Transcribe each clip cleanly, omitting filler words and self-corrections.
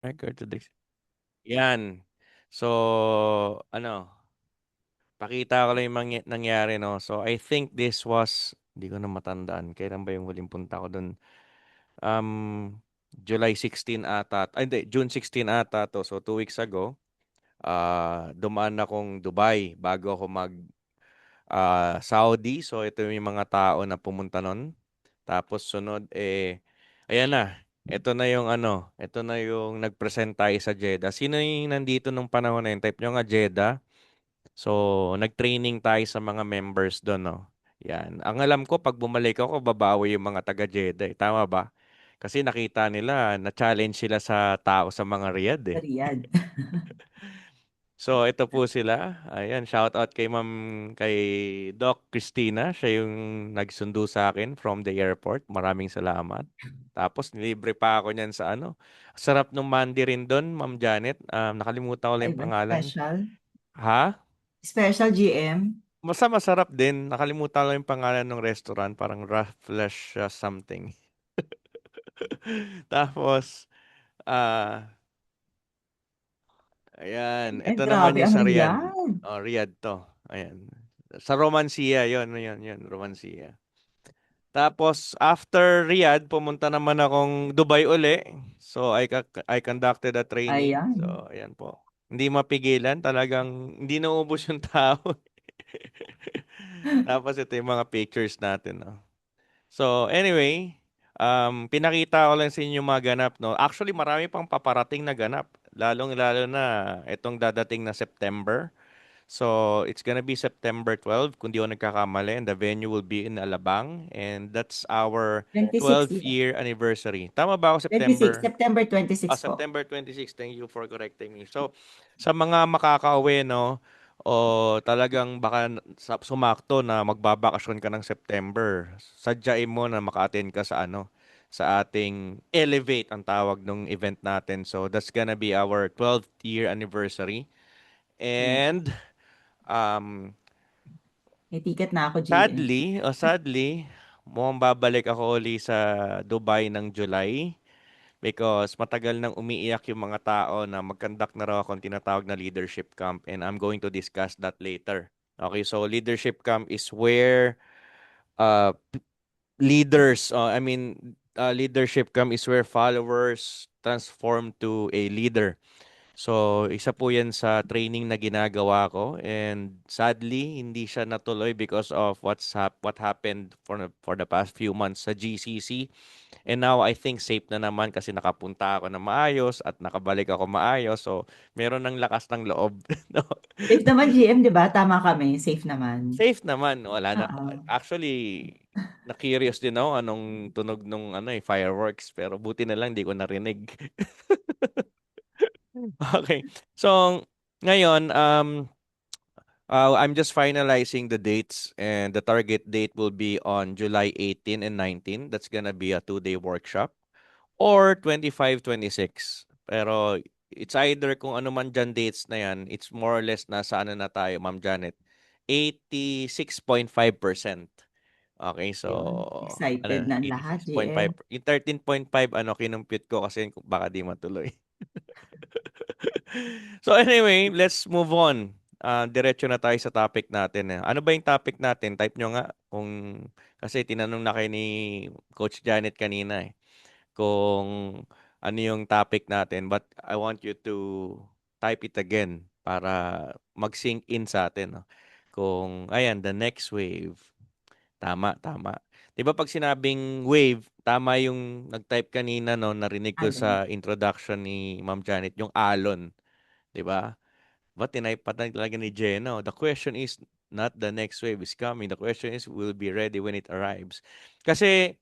Record to this. Yan. So, ano, pakita ko lang yung nangyari, no? So, I think this was, hindi ko na matandaan. Kailan ba yung huling punta ko doon? July 16 ata. Ay, hindi, June 16 ata to. So, 2 weeks ago, dumaan akong Dubai bago ako mag Saudi. So, ito yung mga tao na pumunta nun. Tapos, sunod, ayan na. Ito na yung ito na yung nag-present tayo sa Jeddah. Sino yung nandito nung panahon na yun? Type nyo nga Jeddah. So, nag-training tayo sa mga members doon, no? Yan. Ang alam ko, pag bumalik ako, babawi yung mga taga Jeddah. Tama ba? Kasi nakita nila, na-challenge sila sa tao sa mga Riyadh, Sa eh. Riyadh. So, ito po sila. Ayan, shout out kay Doc Christina. Siya yung nagsundo sa akin from the airport. Maraming salamat. Tapos, nilibre pa ako niyan sa ano. Sarap ng mandi rin doon, Ma'am Janet. Nakalimutan ko lang Ay yung ba? pangalan. Special? Ha? Special GM? Masarap din. Nakalimutan ko lang yung pangalan ng restaurant. Parang Rough Flesh something. Tapos, ah, ayan. Ay, Ito naman grabe yung ang sa Riyadh. Riyadh. Oh, Riyadh to. Ayan. Sa Romancia, yun, Romancia. Tapos, after Riyadh, pumunta naman akong Dubai uli. So, I conducted a training. Ayan. So, ayan po. Hindi mapigilan. Talagang hindi naubos yung tao. Tapos, ito yung mga pictures natin. No? So, anyway, pinakita ko lang sa inyo yung mga ganap. No? Actually, marami pang paparating na ganap. Lalong-lalo na itong dadating na September. So, it's gonna be September 12, kung di ako nagkakamali, and the venue will be in Alabang, and that's our 26, 12th di ba? year anniversary. Tama ba ako 26, September? September 26 po. September 26. Thank you for correcting me. So, sa mga makakauwi, no, o talagang baka sumakto na magbabakasyon ka ng September, sadyain mo na maka-attend ka sa sa ating Elevate ang tawag ng event natin. So, that's gonna be our 12th year anniversary. Yes. And Um, May ticket na ako, GM. sadly, mukhang babalik ako uli sa Dubai ng July because matagal nang umiiyak yung mga tao na mag-conduct na raw akong tinatawag na leadership camp, and I'm going to discuss that later. Okay, so leadership camp is where uh, leadership camp is where followers transform to a leader. So, isa po yan sa training na ginagawa ko, and sadly, hindi siya natuloy because of what happened for the past few months sa GCC. And now, I think safe na naman kasi nakapunta ako na maayos at nakabalik ako maayos. So, meron ng lakas ng loob. No? Safe naman, GM, di ba? Tama kami. Safe naman. Safe naman. Wala na. Oo. Actually, na-curious din ako anong tunog nung fireworks. Pero buti na lang, di ko narinig. Okay. So, ngayon, I'm just finalizing the dates, and the target date will be on July 18 and 19. That's gonna be a 2-day workshop, or 25, 26. Pero it's either kung ano man dyan dates na yan, it's more or less nasa ano na tayo, Ma'am Janet, 86.5%. Okay, so Ayun. Excited na ang lahat, GM. 86.5. Yung 13.5, kinumpute ko kasi baka di matuloy. So anyway, let's move on. Diretso na tayo sa topic natin. Ano ba yung topic natin? Type nyo nga kung kasi tinanong na kayo ni Coach Janet kanina kung ano yung topic natin. But I want you to type it again para mag-sink in sa atin. No? Kung ayan, the next wave. Tama, tama. 'Di ba pag sinabing wave, tama yung nag-type kanina, no, narinig ko Alon. sa introduction ni Ma'am Janet, yung alon. 'Di ba? But tinipe pa talaga ni Jeno. The question is not the next wave is coming. The question is we'll be ready when it arrives. Kasi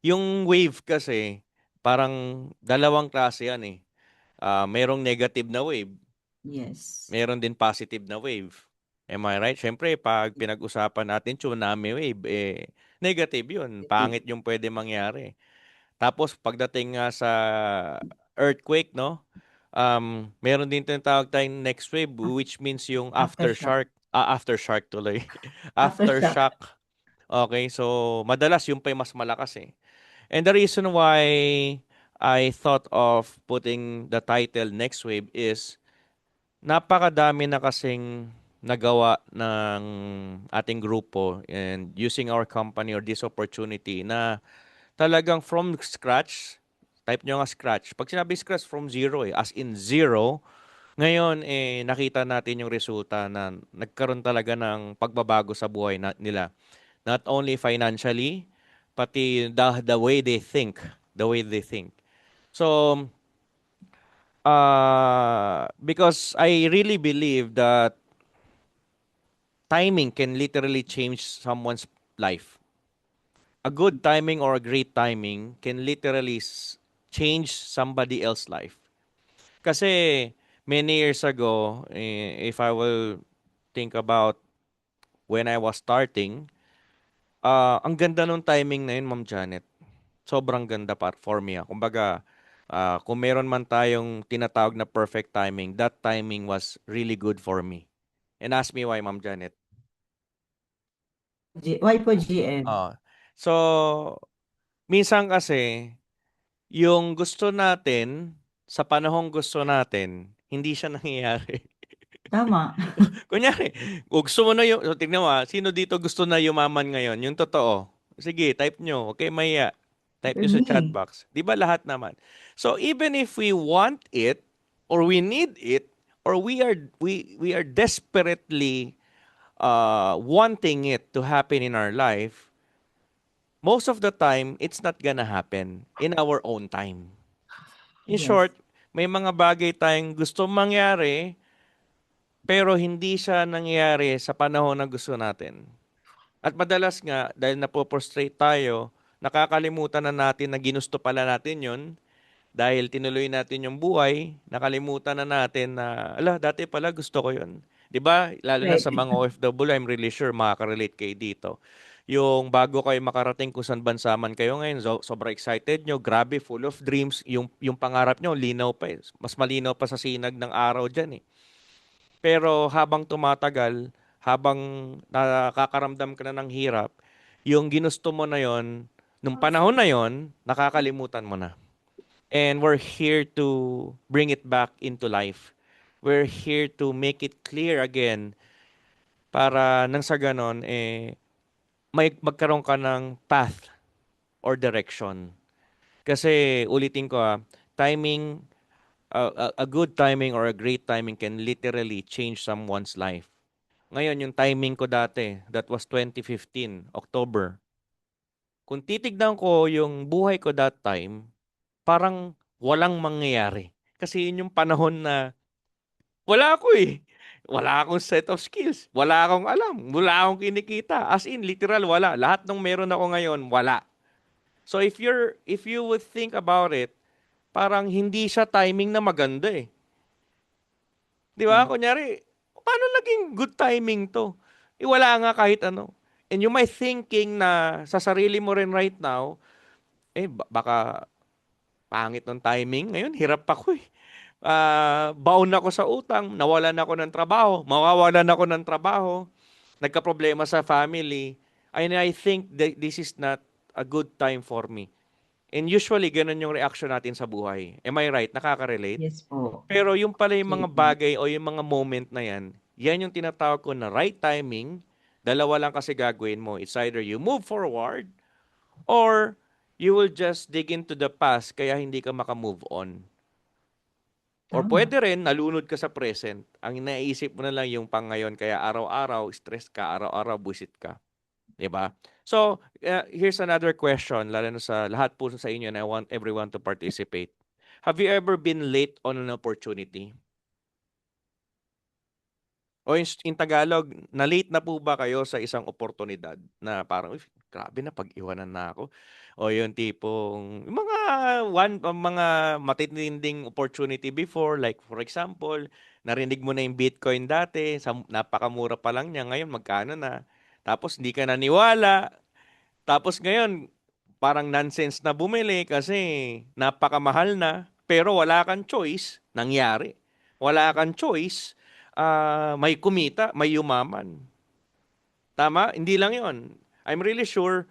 yung wave kasi parang dalawang klase yan eh. Merong negative na wave, Yes. meron din positive na wave. Am I right? Siyempre, pag pinag-usapan natin tsunami wave, negative yun. Negative. Pangit yung pwede mangyari. Tapos pagdating nga sa earthquake, no? Meron din tinatawag tayong next wave, which means yung Aftershock. aftershock tuloy. Aftershock. Aftershock. Okay, so madalas yung pa yung mas malakas eh. And the reason why I thought of putting the title Next Wave is napakadami na kasing nagawa ng ating grupo and using our company or this opportunity na talagang from scratch, type nyo nga scratch. Pag sinabi scratch, from zero as in zero, ngayon nakita natin yung resulta na nagkaroon talaga ng pagbabago sa buhay nila. Not only financially, pati the way they think, the way they think. So, because I really believe that timing can literally change someone's life. A good timing or a great timing can literally change somebody else's life. Kasi many years ago, if I will think about when I was starting, ang ganda nung timing na yun, Ma'am Janet. Sobrang ganda for me. Kumbaga, kung meron man tayong tinatawag na perfect timing, that timing was really good for me. And ask me why, Ma'am Janet. Why po GM? So, minsan kasi, yung gusto natin, sa panahong gusto natin, hindi siya nangyayari. Tama. Kunyari, gusto mo na yung, so, tignan mo sino dito gusto na yumaman ngayon? Yung totoo. Sige, type nyo. Okay, maya. Type nyo sa chat Me. box. Di ba lahat naman? So, even if we want it, or we need it, or we are desperately wanting it to happen in our life, most of the time, it's not gonna happen in our own time. In Yes. short, may mga bagay tayong gusto mangyari, pero hindi siya nangyayari sa panahon na gusto natin. At madalas nga, dahil napoprostrate tayo, nakakalimutan na natin na ginusto pala natin yun, dahil tinuloy natin yung buhay, nakalimutan na natin na, ala, dati pala gusto ko yun. 'Di ba? Lalo na sa Right. mga OFW, I'm really sure makaka-relate kayo dito. Yung bago kayo makarating kung saan bansa man kayo ngayon, sobrang excited nyo, grabe, full of dreams, yung pangarap nyo, linaw pa eh. Mas malinaw pa sa sinag ng araw dyan eh. Pero habang tumatagal, habang nakakaramdam ka na ng hirap, yung ginusto mo na yon, nung panahon na yon, nakakalimutan mo na. And we're here to bring it back into life. We're here to make it clear again para nang sa ganon, may magkaroon ka ng path or direction. Kasi ulitin ko timing, a good timing or a great timing can literally change someone's life. Ngayon, yung timing ko dati, that was 2015, October. Kung titignan ko yung buhay ko that time, parang walang mangyayari. Kasi yun yung panahon na wala ako eh. Wala akong set of skills. Wala akong alam. Wala akong kinikita. As in, literal, wala. Lahat ng meron ako ngayon, wala. So if you would think about it, parang hindi siya timing na maganda eh. Di ba? Yes. Kunyari, paano naging good timing to? Wala nga kahit ano. And you might thinking na sa sarili mo rin right now, baka pangit ng timing. Ngayon, hirap ako eh. Baon ako sa utang, nawalan ako ng trabaho, mawawalan ako ng trabaho, nagka-problema sa family. And I think that this is not a good time for me. And usually, ganun yung reaction natin sa buhay. Am I right? Nakaka-relate? Yes po. Pero yung pala yung mga GM. bagay o yung mga moment na yan, yan yung tinatawag ko na right timing. Dalawa lang kasi gagawin mo. It's either you move forward or you will just dig into the past kaya hindi ka maka-move on. Or Tama. pwede rin, nalunod ka sa present. Ang naisip mo na lang yung pang ngayon, kaya araw-araw, stress ka, araw-araw, busit ka. 'Di ba? So, here's another question, lalo na sa lahat po sa inyo, and I want everyone to participate. Have you ever been late on an opportunity? O in Tagalog, na-late na po ba kayo sa isang oportunidad na parang, "Uy, grabe na pag-iwanan na ako." O yung tipong yung mga matitinding opportunity before, like for example, narinig mo na yung Bitcoin dati, napakamura pa lang niya, ngayon magkano na? Tapos hindi ka naniwala, tapos ngayon parang nonsense na bumili kasi napakamahal na, pero wala kang choice, nangyari. Wala kang choice, may kumita, may yumaman. Tama? Hindi lang yon. I'm really sure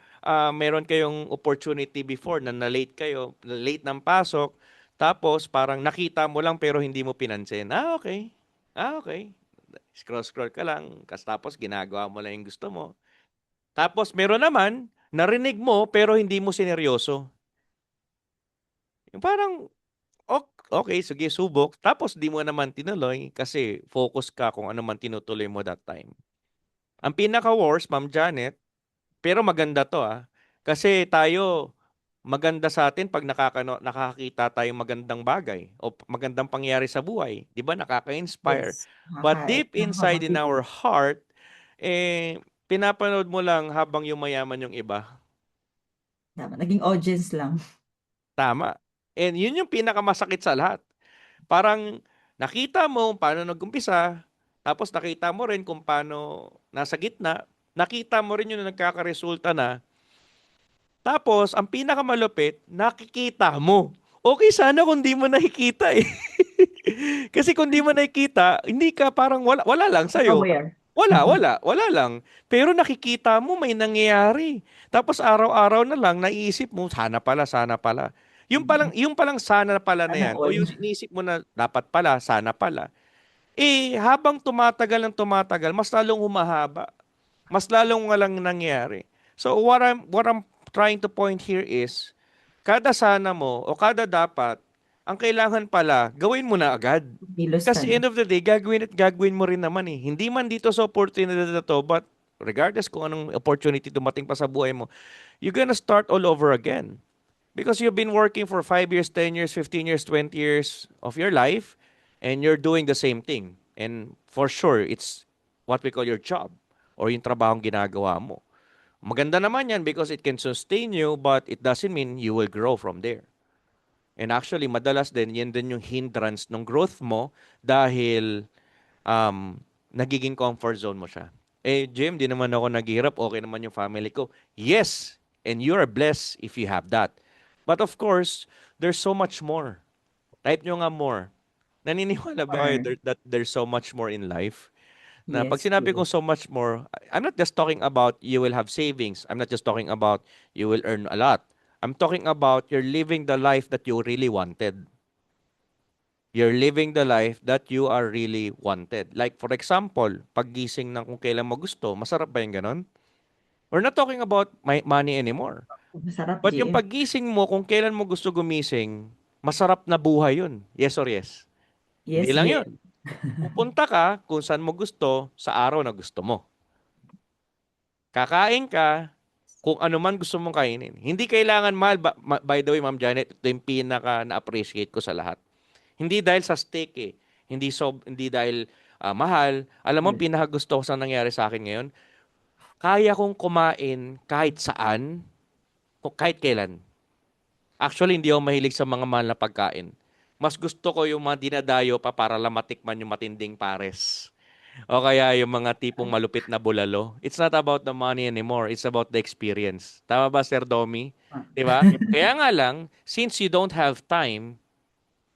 meron kayong opportunity before na na-late kayo, late ng pasok, tapos parang nakita mo lang pero hindi mo pinansin. Okay. Okay. Scroll-scroll ka lang, tapos ginagawa mo lang yung gusto mo. Tapos meron naman, narinig mo pero hindi mo sineryoso. Yung parang, okay, sige, subok. Tapos di mo naman tinuloy kasi focus ka kung ano man tinutuloy mo that time. Ang pinaka-worst, Ma'am Janet, pero maganda to kasi tayo, maganda sa atin pag nakakakita tayong magandang bagay o magandang pangyari sa buhay. Di ba? Nakaka-inspire. Yes. But deep inside in our Nakaka-motivate. heart, pinapanood mo lang habang yumayaman yung iba. Tama. Naging audience lang. Tama. And yun yung pinakamasakit sa lahat. Parang nakita mo paano nag-umpisa, tapos nakita mo rin kung paano nasa gitna, nakita mo rin yung nagkakaresulta na, tapos ang pinakamalupit, nakikita mo. Okay sana kung di mo nakikita eh. Kasi kung di mo nakikita, hindi ka parang wala lang sa'yo. Aware. Wala lang. Pero nakikita mo may nangyayari. Tapos araw-araw na lang naiisip mo, sana pala. Yung palang sana pala na Sana yan, o all. yung iniisip mo na dapat pala, sana pala, habang tumatagal, mas lalong humahaba. Mas lalong walang nangyayari. So what I'm trying to point here is, kada sana mo o kada dapat, ang kailangan pala, gawin mo na agad. Kilos ka Kasi na. end of the day, gagawin at gagawin mo rin naman eh. Hindi man dito sa opportunity na to, but regardless kung anong opportunity dumating pa sa buhay mo, you're gonna start all over again. Because you've been working for 5 years, 10 years, 15 years, 20 years of your life, and you're doing the same thing. And for sure, it's what we call your job or yung trabahong ginagawa mo. Maganda naman yan because it can sustain you, but it doesn't mean you will grow from there. And actually, madalas din, yan din yung hindrance ng growth mo dahil nagiging comfort zone mo siya. Jim, di naman ako naghihirap. Okay naman yung family ko. Yes, and you are blessed if you have that. But of course, there's so much more. Type nyo nga more. Naniniwala ba kayo Or, that there's so much more in life? Na pag yes, sinabi kong yes. so much more, I'm not just talking about you will have savings. I'm not just talking about you will earn a lot. I'm talking about you're living the life that you really wanted. You're living the life that you are really wanted. Like for example, paggising ng kung kailan mo gusto, masarap ba yung ganon? We're not talking about money anymore. Masarap, But yung GM. paggising mo kung kailan mo gusto gumising, masarap na buhay yun. Yes or yes? Hindi Yes, lang yun. GM. Pupunta ka kung saan mo gusto sa araw na gusto mo. Kakain ka kung ano man gusto mong kainin. Hindi kailangan mahal. By the way, Ma'am Janet, ito yung pinaka na-appreciate ko sa lahat. Hindi dahil sa steak eh. Hindi dahil mahal. Alam mo, Well, pinakagusto ko sa nangyari sa akin ngayon, kaya kong kumain kahit saan, kahit kailan. Actually, hindi ako mahilig sa mga mahal na pagkain. Mas gusto ko yung mga dinadayo pa para lang matikman yung matinding pares. O kaya yung mga tipong malupit na bulalo. It's not about the money anymore. It's about the experience. Tama ba, Sir Domi? Di ba? Kaya nga lang, since you don't have time,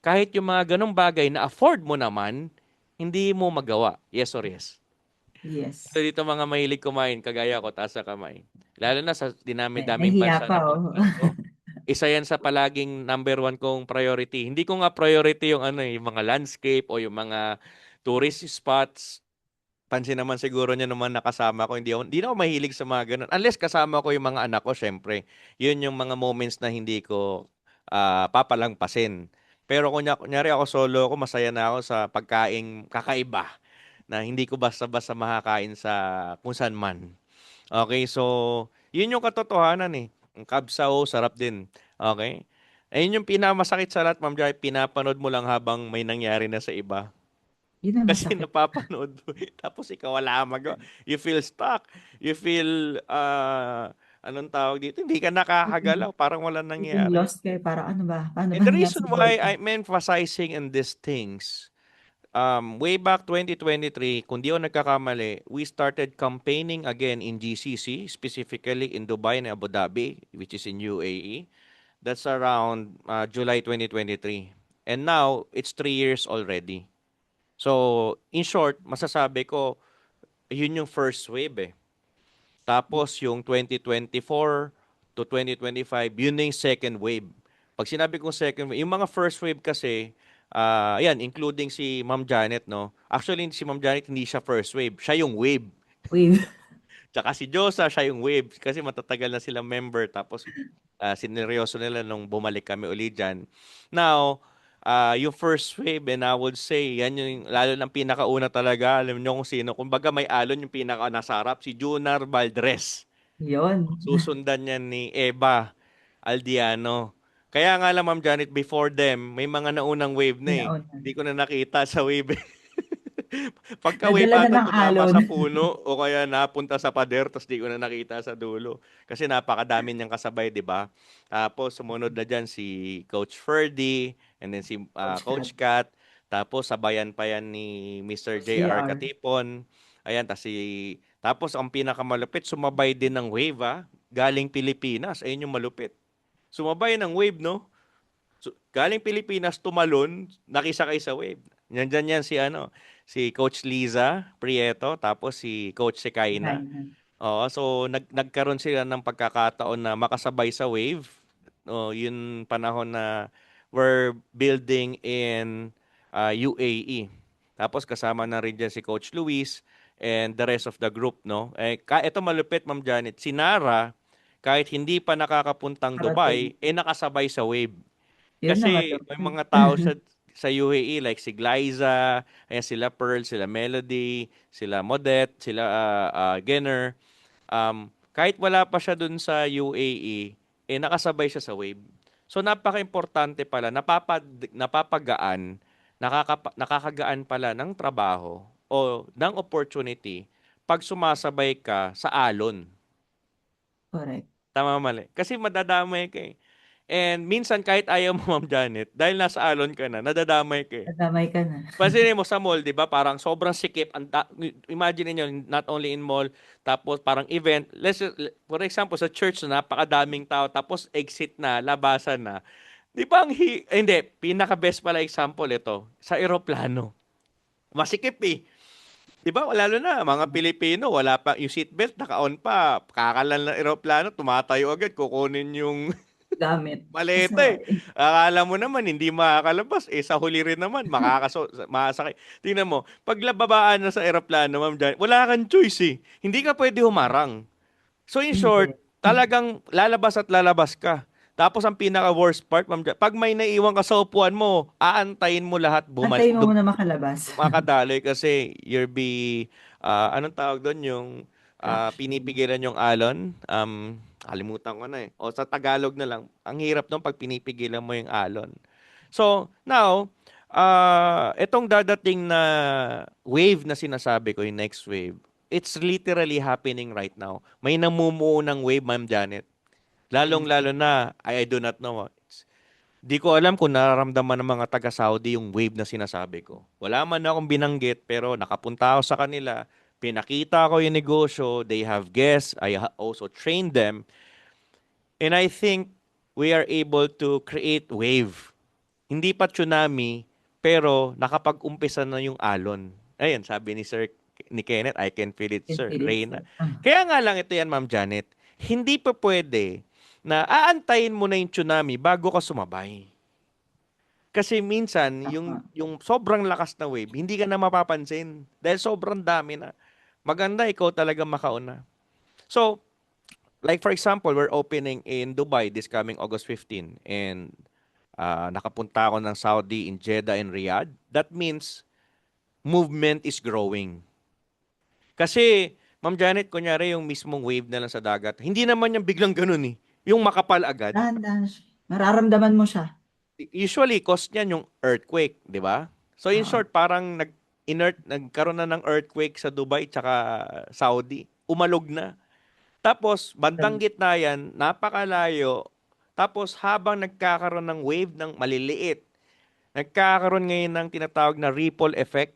kahit yung mga ganong bagay na afford mo naman, hindi mo magawa. Yes or yes? So yes. dito mga mahilig kumain, kagaya ko, taas sa kamay. Lalo na sa dinami-daming Nahiya bansa pa, na oh. pupuntahan ko. Isa yan sa palaging number one kong priority. Hindi ko nga priority yung yung mga landscape o yung mga tourist spots. Pansin naman siguro niya naman nakasama ko, hindi na ako mahilig sa mga ganun. Unless kasama ko yung mga anak ko, syempre. Yun yung mga moments na hindi ko papalangpasin. Pero kunyari ako solo ako, masaya na ako sa pagkain kakaiba na hindi ko basta-basta makakain sa kung saan man. Okay, so yun yung katotohanan eh. Ang kabsaw, sarap din. Okay? Ayun yung pinakamasakit sa lahat, Ma'am Jai, pinapanood mo lang habang may nangyari na sa iba. Yun ang Kasi masakit. napapanood mo tapos ikaw wala kang magawa. You feel stuck. You feel, anong tawag dito? Hindi ka nakakagalaw. Parang walang Feeling nangyayari. lost kayo, parang ano ba? Paano And ba the nangyari reason sa buhay why ko? I'm emphasizing in these things, way back 2023, kung di ako nagkakamali, we started campaigning again in GCC, specifically in Dubai and Abu Dhabi, which is in UAE. That's around July 2023. And now, it's 3 years already. So, in short, masasabi ko, yun yung first wave eh. Tapos yung 2024 to 2025, yun na yung second wave. Pag sinabi kong second wave, yung mga first wave kasi, yan, including si Ma'am Janet, no? Actually, si Ma'am Janet, hindi siya first wave. Siya yung wave. Wave. Tsaka si Josa, siya yung wave. Kasi matatagal na silang member. Tapos, sineryoso nila nung bumalik kami uli dyan. Now, yung first wave, and I would say, yan yung, lalo ng pinakauna talaga, alam nyo kung sino. Kumbaga may alon yung pinaka nasa harap, si Junar Valdres. Yun. Susundan niyan ni Eva Aldiano. Kaya nga lang, Ma'am Janet, before them, may mga naunang wave na eh. Sinauna. Hindi ko na nakita sa wave. Pagka wave Nadala na ata ng tumama alon. sa puno o kaya napunta sa pader tapos di ko na nakita sa dulo. Kasi napakadami niyang kasabay, di ba? Tapos sumunod na dyan si Coach Ferdy and then si Coach Kat. Coach Kat. Tapos sabayan pa yan ni Mr. Coach JR JR. Katipon. Ayan, tapos ang pinakamalupit, sumabay din ng wave galing Pilipinas. Ayun yung malupit. Sumabay ng wave, no? So, galing Pilipinas, tumalon, nakisakay sa wave. Nandyan yan si Coach Liza Prieto, tapos si Coach Sekaina. Kainan. Oo, so nagkaroon sila ng pagkakataon na makasabay sa wave. O, yun panahon na we're building in UAE. Tapos kasama na rin dyan si Coach Luis and the rest of the group, no? Ito malupit, Ma'am Janet. Si Nara, kahit hindi pa nakakapuntang Karating. Dubai, nakasabay sa wave. Yun na Kasi may malupit. mga tao sa UAE like si Glyza, ayan sila Pearl, sila Melody, sila Modette, sila Genner. Kahit wala pa siya dun sa UAE, nakasabay siya sa Wave. So napaka-importante pala, napapagaan, nakakagaan pala ng trabaho o ng opportunity pag sumasabay ka sa alon. Correct. Tama mali. Kasi madadamay ka eh. And minsan kahit ayaw mo, Ma'am Janet, dahil nasa alon ka na, nadadamay ka eh. Nadamay ka na. Pansinin mo sa mall, 'di ba? Parang sobrang sikip. Imagine niyo not only in mall, tapos parang event. For example, sa church na napakadaming tao, tapos exit na, labasan na. 'Di ba hindi, pinaka best pala example ito, sa eroplano. Masikip eh. 'Di ba? Lalo na mga Pilipino, wala pa yung seatbelt, naka-on pa. Kakalan ng eroplano, tumatayo agad, kukunin yung Gamit. maleta eh. Kasabay. Akala mo naman hindi makakalabas sa huli rin naman makasakay. Tingnan mo, pag lababaan na sa eroplano, Ma'am Jan, wala kang choice eh. Hindi ka pwede humarang. So in short, Hindi. talagang lalabas at lalabas ka. Tapos ang pinaka worst part, Ma'am Jan, pag may naiwan ka sa upuan mo, aantayin mo lahat Antayin mo muna makalabas. makadaloy kasi anong tawag doon yung Traction. pinipigilan yung alon. Kalimutan ko na eh. O sa Tagalog na lang, ang hirap nung pag pinipigilan mo yung alon. So, now, itong dadating na wave na sinasabi ko, yung next wave, it's literally happening right now. May namumuo ng wave, Ma'am Janet. Yes. Lalong-lalo na, I do not know. Di ko alam kung nararamdaman ng mga taga-Saudi yung wave na sinasabi ko. Wala man akong binanggit, pero nakapunta ako sa kanila, pinakita ko yung negosyo, they have guests, also trained them, and I think we are able to create wave. Hindi pa tsunami, pero nakapag-umpisa na yung alon. Ayun, sabi ni Kenneth, I can feel it, Can sir. feel it, Reyna. sir. Kaya nga lang ito yan, Ma'am Janet. Hindi pa pwede na aantayin mo na yung tsunami bago ka sumabay. Kasi minsan, Tama. yung sobrang lakas na wave, hindi ka na mapapansin. Dahil sobrang dami na. Maganda, ikaw talaga makauna. So, like for example, we're opening in Dubai this coming August 15. And nakapunta ako ng Saudi in Jeddah and Riyadh. That means movement is growing. Kasi, Ma'am Janet, kunyari yung mismong wave na lang sa dagat, hindi naman yung biglang ganun eh. Yung makapal agad. Dahan-dahan siya. Mararamdaman mo siya. Usually, cause niyan yung earthquake, di ba? So in Oo. short, parang nagkaroon na ng earthquake sa Dubai tsaka Saudi. Umalog na. Tapos, bandang gitna yan, napakalayo. Tapos, habang nagkakaroon ng wave ng maliliit, nagkakaroon ngayon ng tinatawag na ripple effect.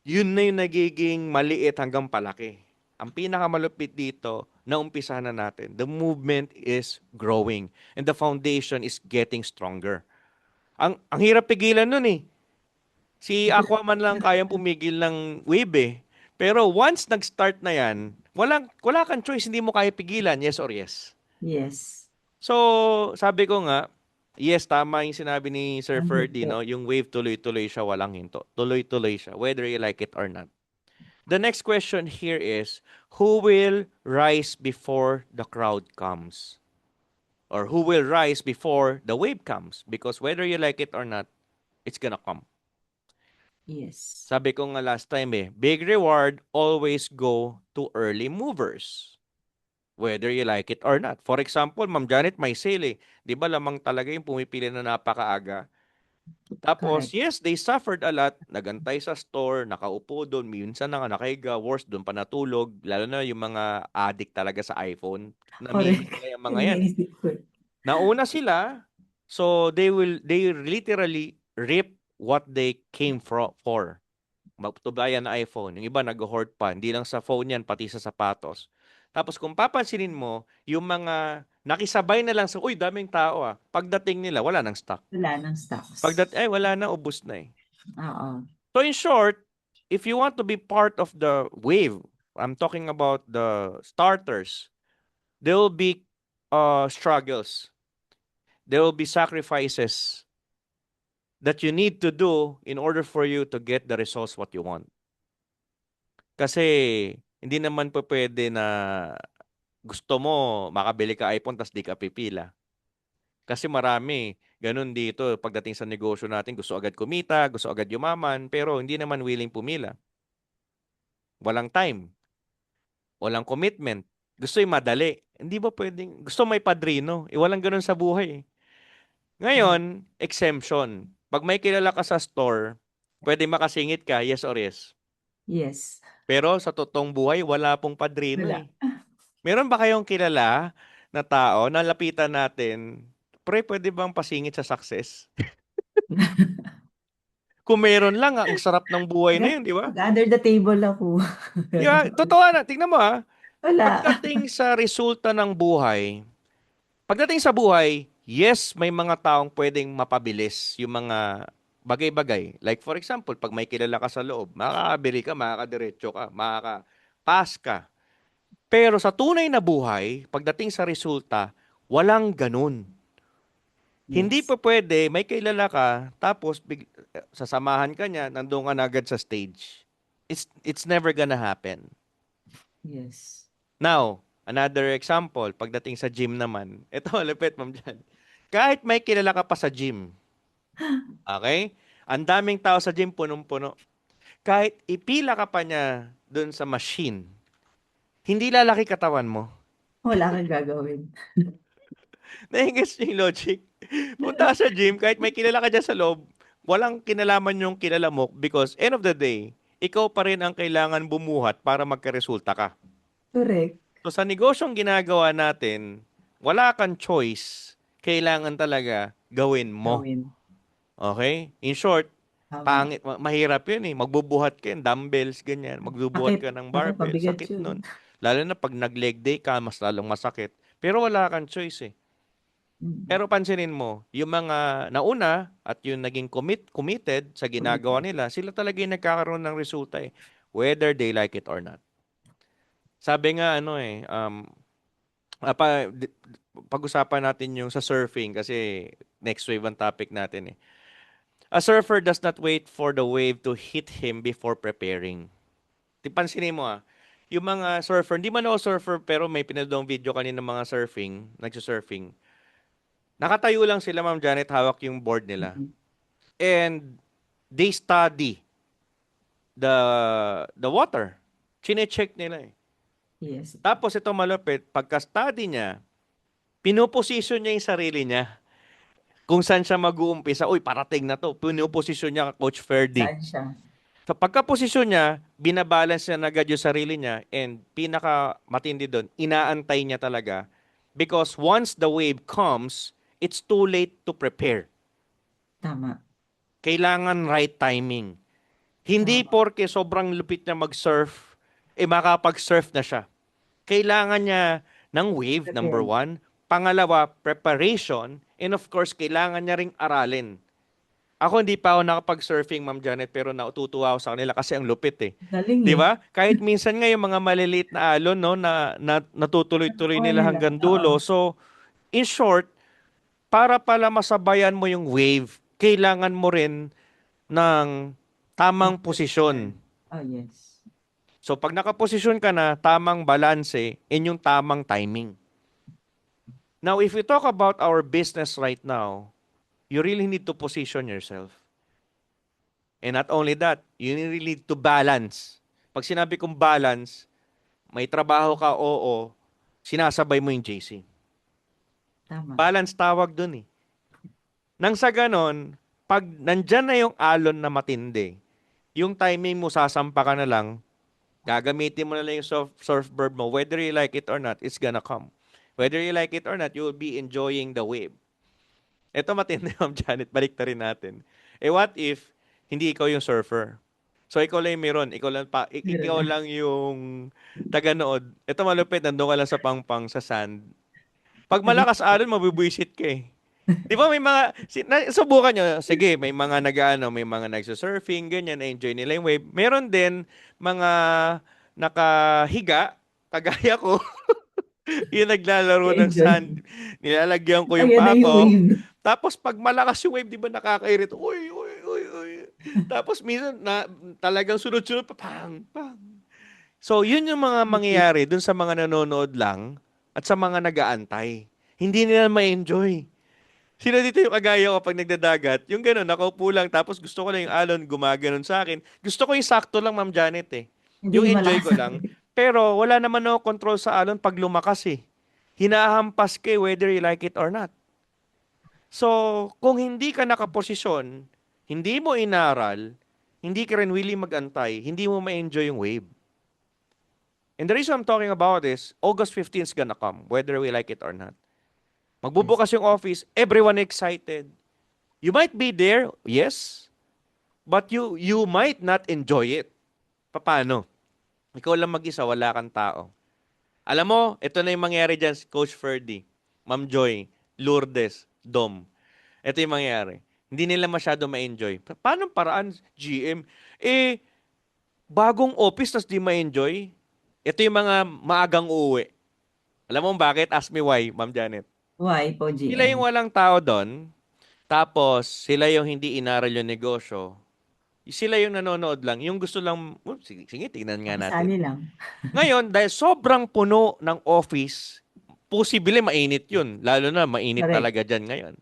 Yun na yung nagiging maliit hanggang palaki. Ang pinakamalupit dito, naumpisahan na natin. The movement is growing and the foundation is getting stronger. Ang hirap pigilan nun eh. Si Aquaman lang kayang pumigil ng wave eh. Pero once nag-start na yan, wala kang choice, hindi mo kaya pigilan, yes or yes. Yes. So, sabi ko nga, yes, tama yung sinabi ni Sir Ang Ferdy, hinto. no? Yung wave tuloy-tuloy siya, walang hinto. Tuloy-tuloy siya, whether you like it or not. The next question here is, who will rise before the crowd comes? Or who will rise before the wave comes? Because whether you like it or not, it's gonna come. Yes. Sabi ko nga last time big reward always go to early movers. Whether you like it or not. For example, Ma'am Janet, may sale. Di ba lamang talaga yung pumipili na napakaaga? Tapos, Correct. yes, they suffered a lot. Nagantay sa store, nakaupo doon, minsan na nga nakahiga, worse, doon pa natulog. Lalo na yung mga addict talaga sa iPhone. Correct. Namimili yung mga Yung yan. naisip ko. Nauna sila, so they literally rip what they came for. Magtubayan na iPhone. Yung iba nag-hoard pa. Hindi lang sa phone yan, pati sa sapatos. Tapos kung papansinin mo, yung mga nakisabay na lang sa, uy, daming tao ah. Pagdating nila, wala nang stock. Wala nang stocks. Ay, wala na, ubos na eh. Oo. So in short, if you want to be part of the wave, I'm talking about the starters, there will be struggles. There will be sacrifices that you need to do in order for you to get the results what you want. Kasi hindi naman po pwede na gusto mo makabili ka iPhone tas di ka pipila. Kasi marami, ganun dito pagdating sa negosyo natin, gusto agad kumita, gusto agad yumaman, pero hindi naman willing pumila. Walang time, walang commitment. Gusto yung madali. Hindi ba pwedeng, gusto may padrino. Walang ganun sa buhay. Tama. Ngayon, exemption. Pag may kilala ka sa store, pwede makasingit ka, yes or yes. Yes. Pero sa totoong buhay, wala pong padrino Wala. eh. Meron ba kayong kilala na tao na lapitan natin, pre, pwede bang pasingit sa success? Kung meron lang, ang sarap ng buhay na yun, di ba? Pag under the table ako. Di ba? Totoo na. Tingnan mo Wala. Pagdating sa resulta ng buhay, pagdating sa buhay, yes, may mga taong pwedeng mapabilis yung mga bagay-bagay. Like for example, pag may kilala ka sa loob, makakabili ka, makakadiretso ka, makaka-pass ka. Pero sa tunay na buhay, pagdating sa resulta, walang ganun. Hindi Yes. pa pwede, may kilala ka, tapos sasamahan ka niya, nandun ka na agad sa stage. It's never gonna happen. Yes. Now, another example, pagdating sa gym naman. Ito, malupit, Ma'am Jan. Kahit may kilala ka pa sa gym, okay? Ang daming tao sa gym, punong-puno. Kahit ipila ka pa niya dun sa machine, hindi lalaki katawan mo. Wala kang gagawin. Nai-gets niyo yung logic? Punta ka sa gym, kahit may kilala ka dyan sa loob, walang kinalaman yung kilala mo because end of the day, ikaw pa rin ang kailangan bumuhat para magkaresulta ka. Correct. So sa negosyong ginagawa natin, wala kang choice. Kailangan talaga gawin mo. Gawin. Okay? In short, Tama. mahirap yun eh. Magbubuhat ka yun, dumbbells, ganyan. Magbubuhat Sakit. ka ng Naku, barbell. pabigat Sakit yun. nun. Lalo na pag nag-leg day ka, mas lalong masakit. Pero wala kang choice eh. Mm. Pero pansinin mo, yung mga nauna at yung naging committed sa ginagawa Committed. nila, sila talaga yung nagkakaroon ng resulta eh. Whether they like it or not. Sabi nga pag-usapan natin yung sa surfing kasi next wave ang topic natin eh. A surfer does not wait for the wave to hit him before preparing. Pansinin mo yung mga surfer, hindi man ako surfer pero may pinadong video kanina mga nagsusurfing. Nakatayo lang sila, Ma'am Janet, hawak yung board nila. Mm. And they study the water. Chine-check nila eh. Yes. Tapos ito malupit, pagka-study niya, pinoposition niya yung sarili niya. Kung saan siya mag-uumpisa, uy, parating na to. Pinoposition niya Coach Ferdy. Saan siya? Sa pagka-posisyon niya, binabalance niya na agad yung sarili niya and pinaka matindi doon, inaantay niya talaga. Because once the wave comes, it's too late to prepare. Tama. Kailangan right timing. Hindi Tama. porke sobrang lupit niya mag-surf, makapag-surf na siya. Kailangan niya ng wave, number Prepare. one. Pangalawa, preparation. And of course, kailangan niya ring aralin. Ako hindi pa ako nakapag-surfing, Ma'am Janet, pero natutuwa ako sa kanila kasi ang lupit eh. Galing 'Di eh. ba? Kahit minsan nga yung mga maliliit na alon, no, na natutuloy-tuloy Nakuha nila nila. hanggang Oo. dulo. So, in short, para pala masabayan mo yung wave, kailangan mo rin ng tamang posisyon. Mag-prepare. Oh, yes. So, pag nakaposisyon ka na, tamang balanse, in yung tamang timing. Now, if we talk about our business right now, you really need to position yourself. And not only that, you really need to balance. Pag sinabi kong balance, may trabaho ka, oo, sinasabay mo yung JC. Tama. Balance tawag dun eh. Nang sa ganon, pag nandyan na yung alon na matindi, yung timing mo, sasampa ka na lang, gagamitin mo na lang yung surfboard mo, whether you like it or not, it's gonna come. Whether you like it or not, you will be enjoying the wave. Ito matindi, Ma'am Janet, balik na rin natin. Eh what if, hindi ikaw yung surfer? So ikaw lang yung meron, Meron ikaw na. lang yung taga-nood. Ito malupit, nandun ka lang sa pangpang sa sand. Pag Sabi, malakas alon, mabibwisit ka eh. Di ba may mga, subukan nyo, sige, may mga may mga nagsusurfing, ganyan, enjoy nila yung wave. Meron din mga nakahiga, kagaya ko, yung naglalaro ng enjoy. sand. Nilalagyan ko yung Ayan na yung pako. wave. Tapos pag malakas yung wave, di ba nakakairit? Uy, uy, uy, uy. Tapos minsan talagang sunod-sunod pa, pang, pang. So, yun yung mga mangyayari dun sa mga nanonood lang at sa mga nag-aantay. Hindi nila ma-enjoy. Sino dito yung kagaya ko pag nagdadagat? Yung gano'n, nakaupo lang, tapos gusto ko lang yung alon, gumaganon sa akin. Gusto ko yung sakto lang, Ma'am Janet eh. Yung Hindi enjoy ko malakas ang lang. wave. Pero wala naman ako control sa alon pag lumakas eh. Hinahampas ka eh, whether you like it or not. So, kung hindi ka nakaposisyon, hindi mo inaral, hindi ka rin willing mag-antay, hindi mo ma-enjoy yung wave. And the reason I'm talking about is, August 15 is gonna come, whether we like it or not. Yes. Magbubukas yung office, everyone excited. You might be there, yes, but you might not enjoy it. Paano? Ikaw lang mag-isa, wala kang tao. Alam mo, ito na yung mangyari dyan, Coach Ferdy, Ma'am Joy, Lourdes, Dom. Ito yung mangyari. Hindi nila masyado ma-enjoy. Paano paraan, GM? Eh, bagong office, tas di ma-enjoy? Ito yung mga maagang uuwi. Alam mo bakit? Ask me why, Ma'am Janet. Why po, Sila yung GM? walang tao doon, tapos sila yung hindi inaral yung negosyo. Sila yung nanonood lang, yung gusto lang, sige, sige, tingnan nga natin. Makisali lang. Ngayon, dahil sobrang puno ng office, posible mainit yun. Lalo na mainit Correct. talaga dyan ngayon.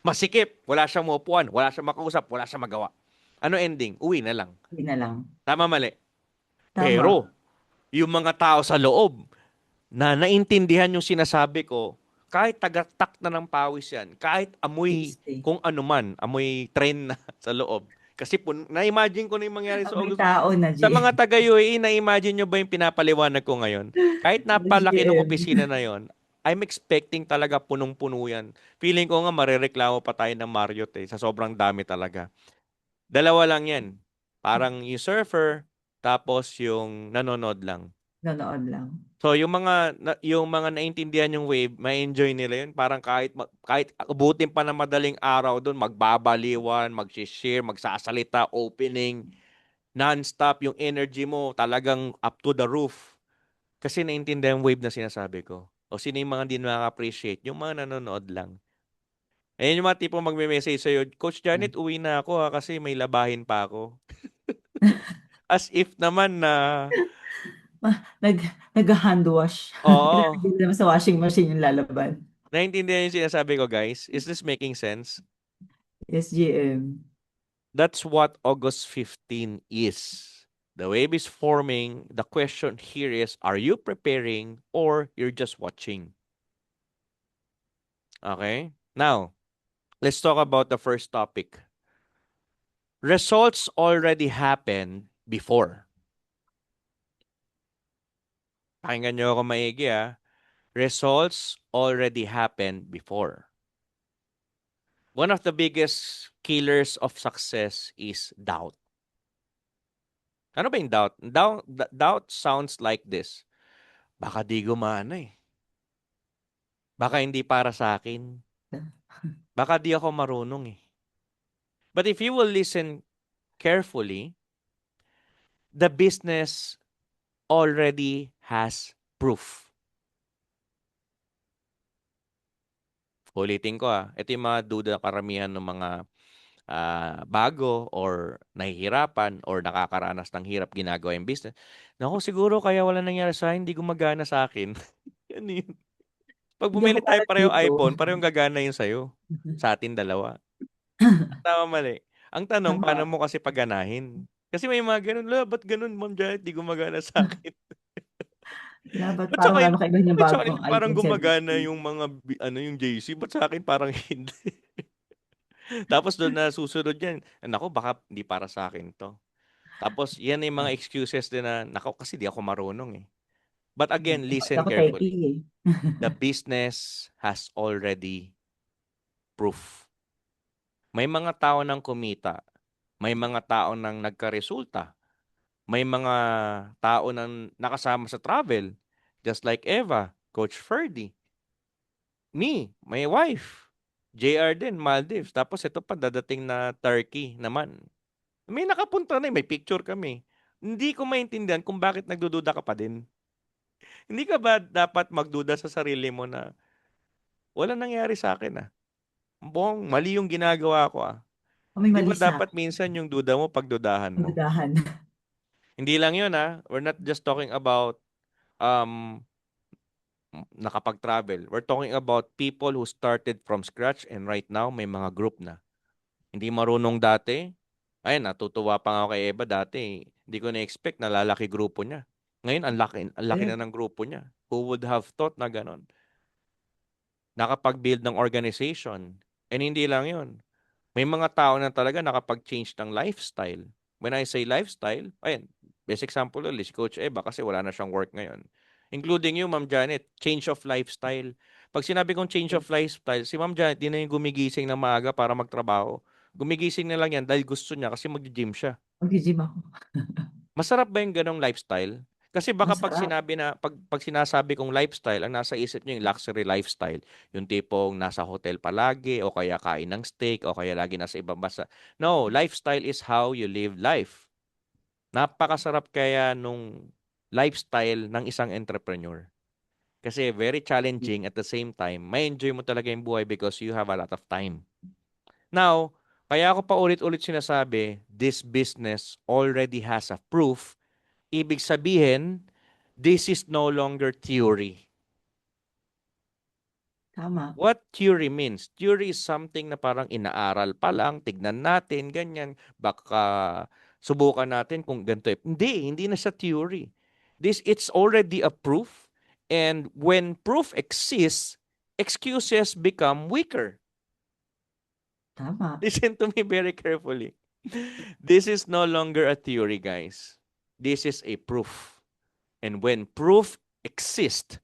Masikip, wala siyang maupuan, wala siyang makausap, wala siyang magawa. Ano ending? Uwi na lang. Hindi na lang. Tama mali. Tama. Pero, yung mga tao sa loob na naintindihan yung sinasabi ko, kahit tagaktak na ng pawis yan, kahit amoy Stay. kung ano man, amoy train na sa loob. Kasi na-imagine ko na yung mangyari sa May August. tao na, Sa mga GM. taga-UAE, na-imagine nyo ba yung pinapaliwanag ko ngayon? Kahit Yes, napalaki ng GM. opisina na yon, I'm expecting talaga punong-puno yan. Feeling ko nga marereklamo pa tayo ng Marriott sa sobrang dami talaga. Dalawa lang yan. Parang yung surfer, tapos yung nanonood lang. Nanood lang. So yung mga naintindihan yung wave, ma-enjoy nila yun. Parang kahit abutin pa ng madaling araw doon, magbabaliwan, mag-share, magsasalita, opening, non-stop yung energy mo, talagang up to the roof. Kasi naintindihan yung wave na sinasabi ko. O sino yung mga hindi nakaka-appreciate? Yung mga nanonood lang. Ayun yung mga tipong magme-message sa'yo, Coach Janet, uwi na ako kasi may labahin pa ako. As if naman na, Nag, nag-hand wash. oo, Ilalagay naman sa washing machine yung lalaban. naintindihan yung sinasabi ko, guys. Is this making sense? Yes, GM. That's what August 15 is. The wave is forming. The question here is, are you preparing or you're just watching? Okay? Now, let's talk about the first topic. Results already happened before. Pakinggan nyo ako maigi Results already happened before. One of the biggest killers of success is doubt. Ano ba yung doubt? Doubt sounds like this. Baka di gumana Baka hindi para sa akin. Baka di ako marunong But if you will listen carefully, the business already has proof. Ulitin ko ito yung mga duda karamihan ng mga bago or nahihirapan or nakakaranas ng hirap ginagawa yung business. Naku, siguro kaya wala nangyari sa akin, hindi gumagana sa akin. Yan yun. Pag Hindi ako bumili tayo para pareho dito. iPhone, parehong gagana yun sa'yo. Sa atin dalawa. Tama mali. Ang tanong, paano Tama. mo kasi paganahin? Kasi may mga ganun, ba't ganun, Ma'am Janet, di gumagana sa akin. Dapat Ba't sa parang wala kanila, naman kaibahan yung ba't sa kanila bagong parang iPhone gumagana 17. yung mga, yung JC, ba't sa akin parang hindi? Tapos doon na susunod yan, nako, baka hindi para sa akin to. Tapos yan yung mga excuses din na, nako, kasi di ako marunong eh. But again, Hindi listen ako techie carefully. eh. The business has already proof. May mga tao nang kumita, may mga tao nang nagkaresulta, may mga tao nang nakasama sa travel, just like Eva, Coach Ferdy, me, my wife, JR din, Maldives. Tapos ito pa dadating na Turkey naman. May nakapunta na, may picture kami. Hindi ko maintindihan kung bakit nagdududa ka pa din. Hindi ka ba dapat magduda sa sarili mo na wala nangyari sa akin ah. Bong, mali yung ginagawa ko ah. May Di mali ba sa dapat minsan yung duda mo pagdudahan ang mo? dudahan. Hindi lang yun ah. We're not just talking about um nakapag-travel. We're talking about people who started from scratch and right now may mga group na. Hindi marunong dati. Ayun, natutuwa pa nga ako kay Eva dati. Hindi ko na-expect na lalaki grupo niya. Ngayon, ang laki na Correct. ng grupo niya. Who would have thought na ganon? Nakapag-build ng organization. And hindi lang yun. May mga tao na talaga nakapag-change ng lifestyle. When I say lifestyle, ayun, best example ulit, si Coach Eva kasi wala na siyang work ngayon. Including you, Ma'am Janet, change of lifestyle. Pag sinabi kong change of lifestyle, si Ma'am Janet, di na yung gumigising ng maaga para magtrabaho. Gumigising na lang yan dahil gusto niya kasi mag-gym siya. Mag-gym ako. Masarap ba yung ganong lifestyle? Kasi baka pag Masarap. sinabi na, pag sinasabi kong lifestyle, ang nasa isip niyo yung luxury lifestyle. Yung tipong nasa hotel palagi, o kaya kain ng steak, o kaya lagi nasa ibang bansa. No, lifestyle is how you live life. Napakasarap kaya nung lifestyle ng isang entrepreneur. Kasi very challenging at the same time, may enjoy mo talaga yung buhay because you have a lot of time. Now, kaya ako pa ulit-ulit sinasabi, this business already has a proof. Ibig sabihin, this is no longer theory. Tama. What theory means? Theory is something na parang inaaral pa lang, tignan natin, ganyan. Baka subukan natin kung ganito. Hindi na sa theory. It's already a proof. And when proof exists, excuses become weaker. Tama. Listen to me very carefully. This is no longer a theory, guys. This is a proof. And when proof exists,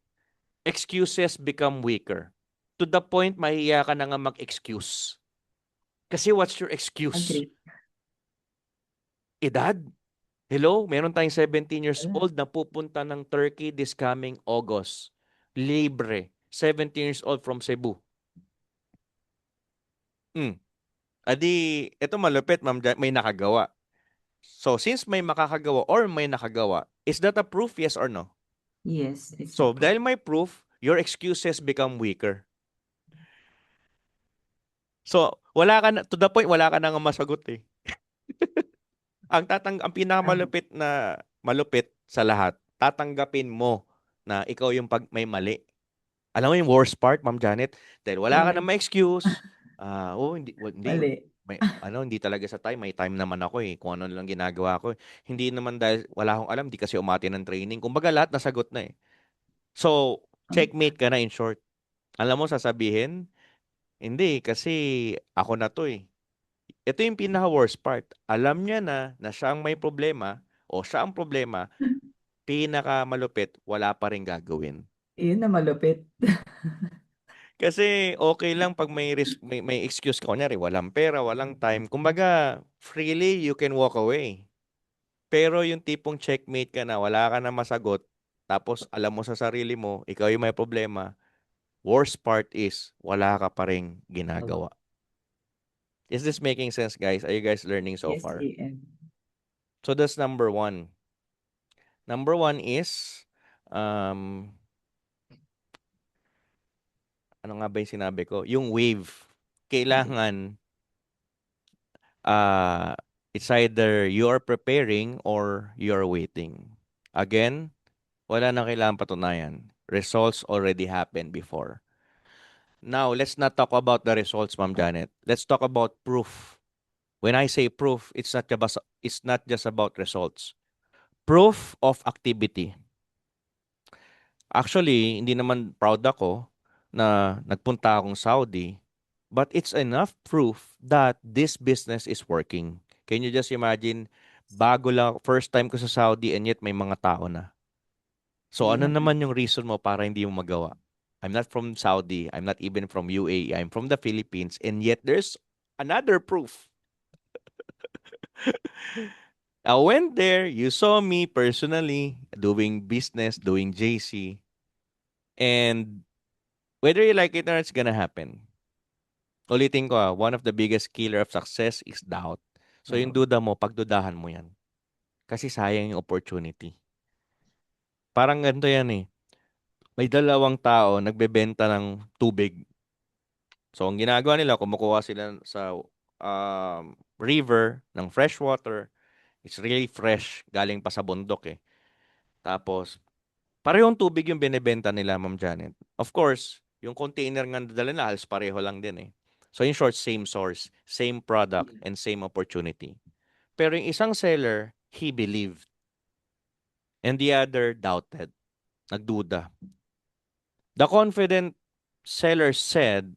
excuses become weaker. To the point, mahiya ka na nga mag-excuse. Kasi what's your excuse? Agree. Edad? Hello, meron tayong 17 years Wala. old na pupunta ng Turkey this coming August. Libre. 17 years old from Cebu. Hmm. Adi, ito malupit, ma'am, may nakagawa. So, since may makakagawa or may nakagawa, is that a proof, yes or no? Yes, it's a So, proof. dahil may proof, your excuses become weaker. So, wala ka na, to the point, wala ka na nga masagot eh. Ang Tama. pinakamalupit na malupit sa lahat, tatanggapin mo na ikaw yung pag may mali. Alam mo yung worst part, Ma'am Janet, dahil wala ka na Correct. ma-excuse. Hindi, Mali. hindi talaga sa time, may time naman ako eh, kung ano lang ginagawa ko. Hindi naman dahil wala akong alam, hindi kasi umati ng training. Kumbaga lahat nasagot na eh. So, checkmate ka na in short. Alam mo sasabihin, hindi kasi ako na to eh. Ito yung pinaka-worst part. Alam niya na siya ang may problema o siya ang problema, pinaka-malupit, wala pa rin gagawin. Yun na malupit. Kasi okay lang pag may excuse ka. Kunyari, walang pera, walang time. Kumbaga, freely you can walk away. Pero yung tipong checkmate ka na, wala ka na masagot, tapos alam mo sa sarili mo, ikaw yung may problema, worst part is, wala ka pa rin ginagawa. Is this making sense, guys? Are you guys learning so Yes, far? GM. So that's number one. Number one is, um, ano nga ba yung sinabi ko? Yung wave. Yes. Kailangan, uh, it's either you're preparing or you're waiting. Again, wala na kailangan patunayan. Results already happened before. Now, let's not talk about the results, Ma'am Janet. Let's talk about proof. When I say proof, it's not just about results. Proof of activity. Actually, hindi naman proud ako na nagpunta akong Saudi, but it's enough proof that this business is working. Can you just imagine, bago lang, first time ko sa Saudi and yet may mga tao na. So ano Yeah. naman yung reason mo para hindi mo magawa? I'm not from Saudi, I'm not even from UAE, I'm from the Philippines, and yet there's another proof. I went there, you saw me personally doing business, doing JC, and whether you like it or it's gonna happen. Ulitin ko, one of the biggest killer of success is doubt. So yung Oh, duda mo, pagdudahan mo yan. Kasi sayang yung opportunity. Parang ganito yan eh. May dalawang tao nagbebenta ng tubig. So ang ginagawa nila, kumukuha sila sa river ng fresh water. It's really fresh, galing pa sa bundok eh. Tapos, parehong tubig yung binebenta nila, Ma'am Janet. Of course, yung container nga dala na halos pareho lang din eh. So in short, same source, same product, yeah. and same opportunity. Pero yung isang seller, he believed. And the other doubted. Nagduda. The confident seller said,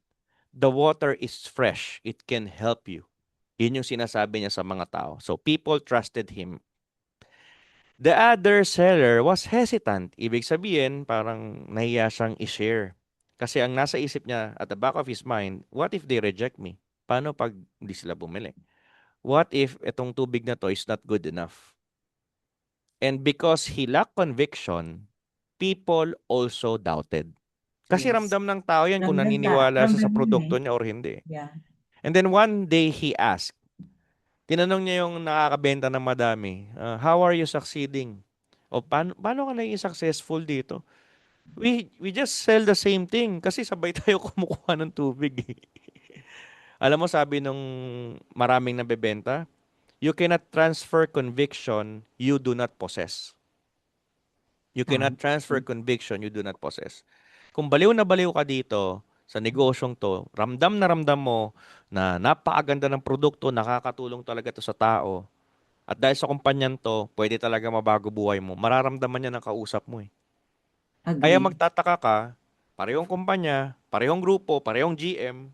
the water is fresh. It can help you. Yun yung sinasabi niya sa mga tao. So people trusted him. The other seller was hesitant. Ibig sabihin, parang nahiya siyang i-share. Kasi ang nasa isip niya, at the back of his mind, what if they reject me? Paano pag hindi sila bumili? What if itong tubig na to is not good enough? And because he lacked conviction, people also doubted. Kasi Yes. ramdam ng tao yan kung naniniwala siya sa Ramdam yun eh. produkto niya or hindi. Yeah. And then one day he asked, tinanong niya yung nakakabenta ng madami, how are you succeeding? O paano ka naging successful dito? We just sell the same thing kasi sabay tayo kumukuha ng tubig eh. Alam mo sabi nung maraming nabebenta, you cannot transfer conviction you do not possess. You Tama. cannot transfer conviction you do not possess. Kung baliw na baliw ka dito sa negosyong to, ramdam na ramdam mo na napakaganda ng produkto, nakakatulong talaga to sa tao. At dahil sa kumpanyan to, pwede talaga mabago buhay mo. Mararamdaman niya ng kausap mo eh. Kaya Agree. magtataka ka, parehong kumpanya, parehong grupo, parehong GM,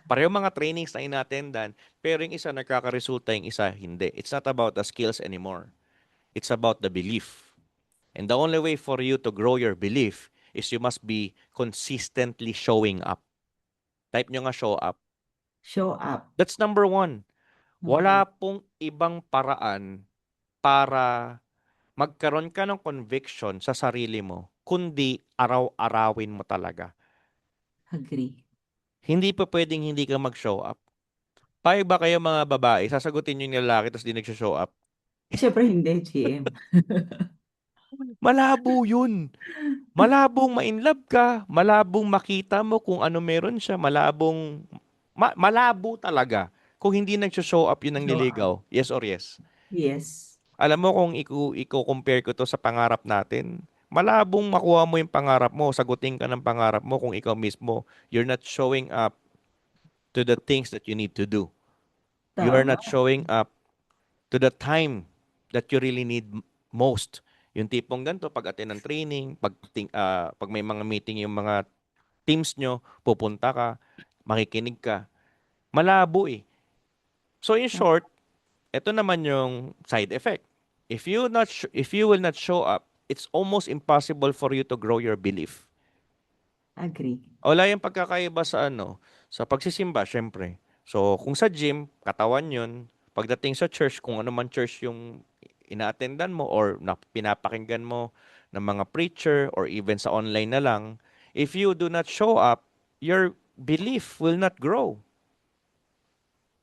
parehong mga trainings na inattendan, pero yung isa nagkakaresulta, yung isa hindi. It's not about the skills anymore. It's about the belief. And the only way for you to grow your belief is you must be consistently showing up. Type nyo nga show up. Show up. That's number one. Okay. Wala pong ibang paraan para magkaroon ka ng conviction sa sarili mo, kundi araw-arawin mo talaga. Agree. Hindi pa pwedeng hindi ka mag-show up. Payo ba kayo mga babae, sasagutin nyo yung lalaki tapos di nag-show up? Siyempre hindi, GM. Malabo yun. Malabong ma-inlove ka, malabong makita mo kung ano meron siya, malabo talaga. Kung hindi nag-show up yun ang Show up. niligaw. Yes or yes? Yes. Alam mo kung i-compare ko to sa pangarap natin, malabong makuha mo yung pangarap mo, sagutin ka ng pangarap mo kung ikaw mismo, you're not showing up to the things that you need to do. You are Tama. not showing up to the time that you really need most. Yung tipong ganito, pag attend ng training, pag may mga meeting yung mga teams nyo, pupunta ka, makikinig ka. Malabo eh. So in Tama. short, ito naman yung side effect. If you will not show up, it's almost impossible for you to grow your belief. Agree. Wala yung pagkakaiba sa sa pagsisimba, syempre. So, kung sa gym, katawan yun. Pagdating sa church, kung ano man church yung ina-attendan mo or pinapakinggan mo ng mga preacher or even sa online na lang, if you do not show up, your belief will not grow.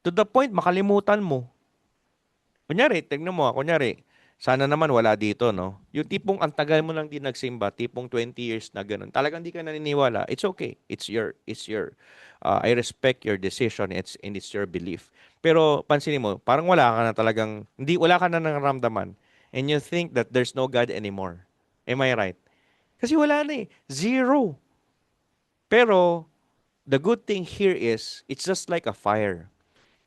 To the point, makalimutan mo. Kunyari, tignan mo, kunyari, sana naman wala dito, no? Yung tipong ang tagal mo lang din nagsimba, tipong 20 years na ganun. Talagang di ka naniniwala. It's okay. I respect your decision. And it's your belief. Pero pansinin mo, parang wala ka na talagang, hindi, wala ka na nararamdaman. And you think that there's no God anymore. Am I right? Kasi wala na eh. Zero. Pero, the good thing here is, it's just like a fire.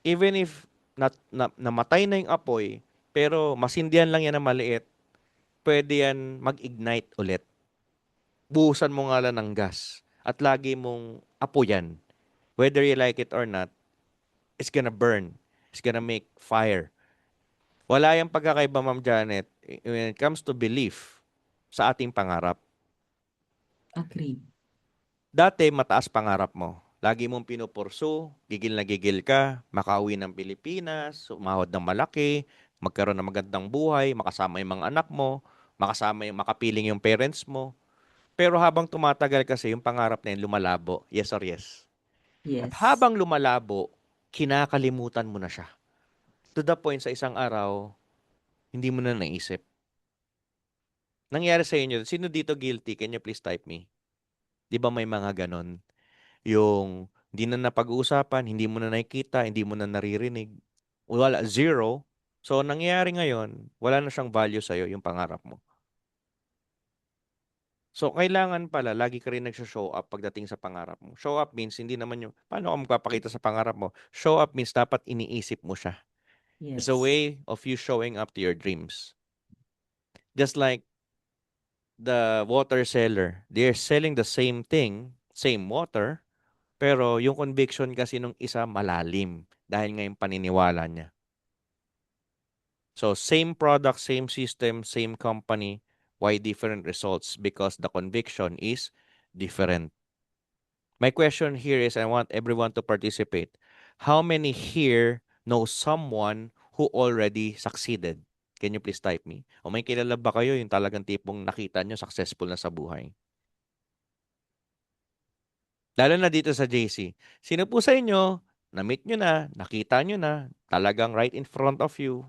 Even if namatay na yung apoy, pero masindihan lang yan na maliit, pwede yan mag-ignite ulit. Buhusan mo nga lang ng gas at lagi mong apoyan. Whether you like it or not, it's gonna burn. It's gonna make fire. Wala yung pagkakaiba, Ma'am Janet, when it comes to belief sa ating pangarap. Agree. Dati, mataas pangarap mo. Lagi mong pinupursu, gigil na gigil ka, makauwi ng Pilipinas, umahod ng malaki, magkaroon ng magandang buhay, makasama yung mga anak mo, makapiling yung parents mo. Pero habang tumatagal kasi yung pangarap na yun lumalabo, yes or yes. At Yes. habang lumalabo, kinakalimutan mo na siya. To the point sa isang araw, hindi mo na naisip. Nangyari sa inyo, sino dito guilty? Can you please type me? Di ba may mga ganon? Yung hindi na napag-uusapan, hindi mo na nakikita, hindi mo na naririnig. Wala, zero. So, nangyayari ngayon, wala na siyang value sa'yo, yung pangarap mo. So, kailangan pala, lagi ka rin nagsha-show up pagdating sa pangarap mo. Show up means, hindi naman yung, paano ka magpapakita sa pangarap mo? Show up means, dapat iniisip mo siya. It's a Yes. way of you showing up to your dreams. Just like the water seller, they're selling the same thing, same water, pero yung conviction kasi nung isa malalim dahil nga yung paniniwala niya. So same product, same system, same company, why different results? Because the conviction is different. My question here is I want everyone to participate. How many here know someone who already succeeded? Can you please type me? O may kilala ba kayo yung talagang tipong nakita nyo successful na sa buhay? Lalo na dito sa JC. Sino po sa inyo, na-meet nyo na, nakita nyo na, talagang right in front of you,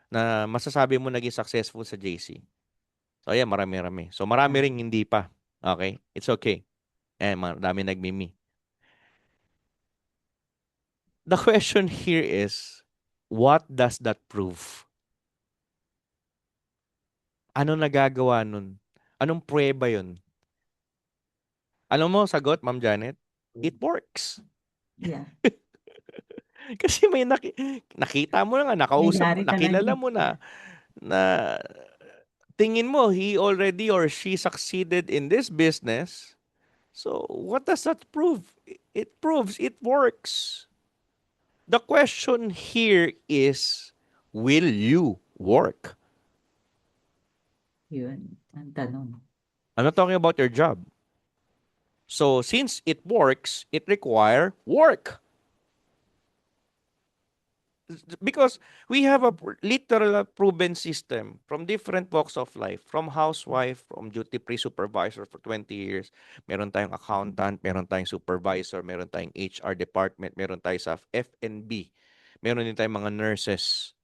na masasabi mo naging successful sa JC? So, ayan, marami-rami. So, marami ring hindi pa. Okay? It's okay. Eh, marami nagmimi. The question here is, what does that prove? Ano nagagawa nun? Anong pruweba yun? Alam mo, sagot, Ma'am Janet? It works. Yeah. Kasi nakita mo na nga, nakausap mo, Nangyari talaga nakilala eh. mo na tingin mo, he already or she succeeded in this business. So, what does that prove? It proves it works. The question here is, will you work? Yun. Ang tanong. I'm not talking about your job. So, since it works, it require work. Because we have a literal proven system from different walks of life, from housewife, from duty-free supervisor for 20 years, meron tayong accountant, meron tayong supervisor, meron tayong HR department, meron tayo sa F&B, meron din tayong mga nurses.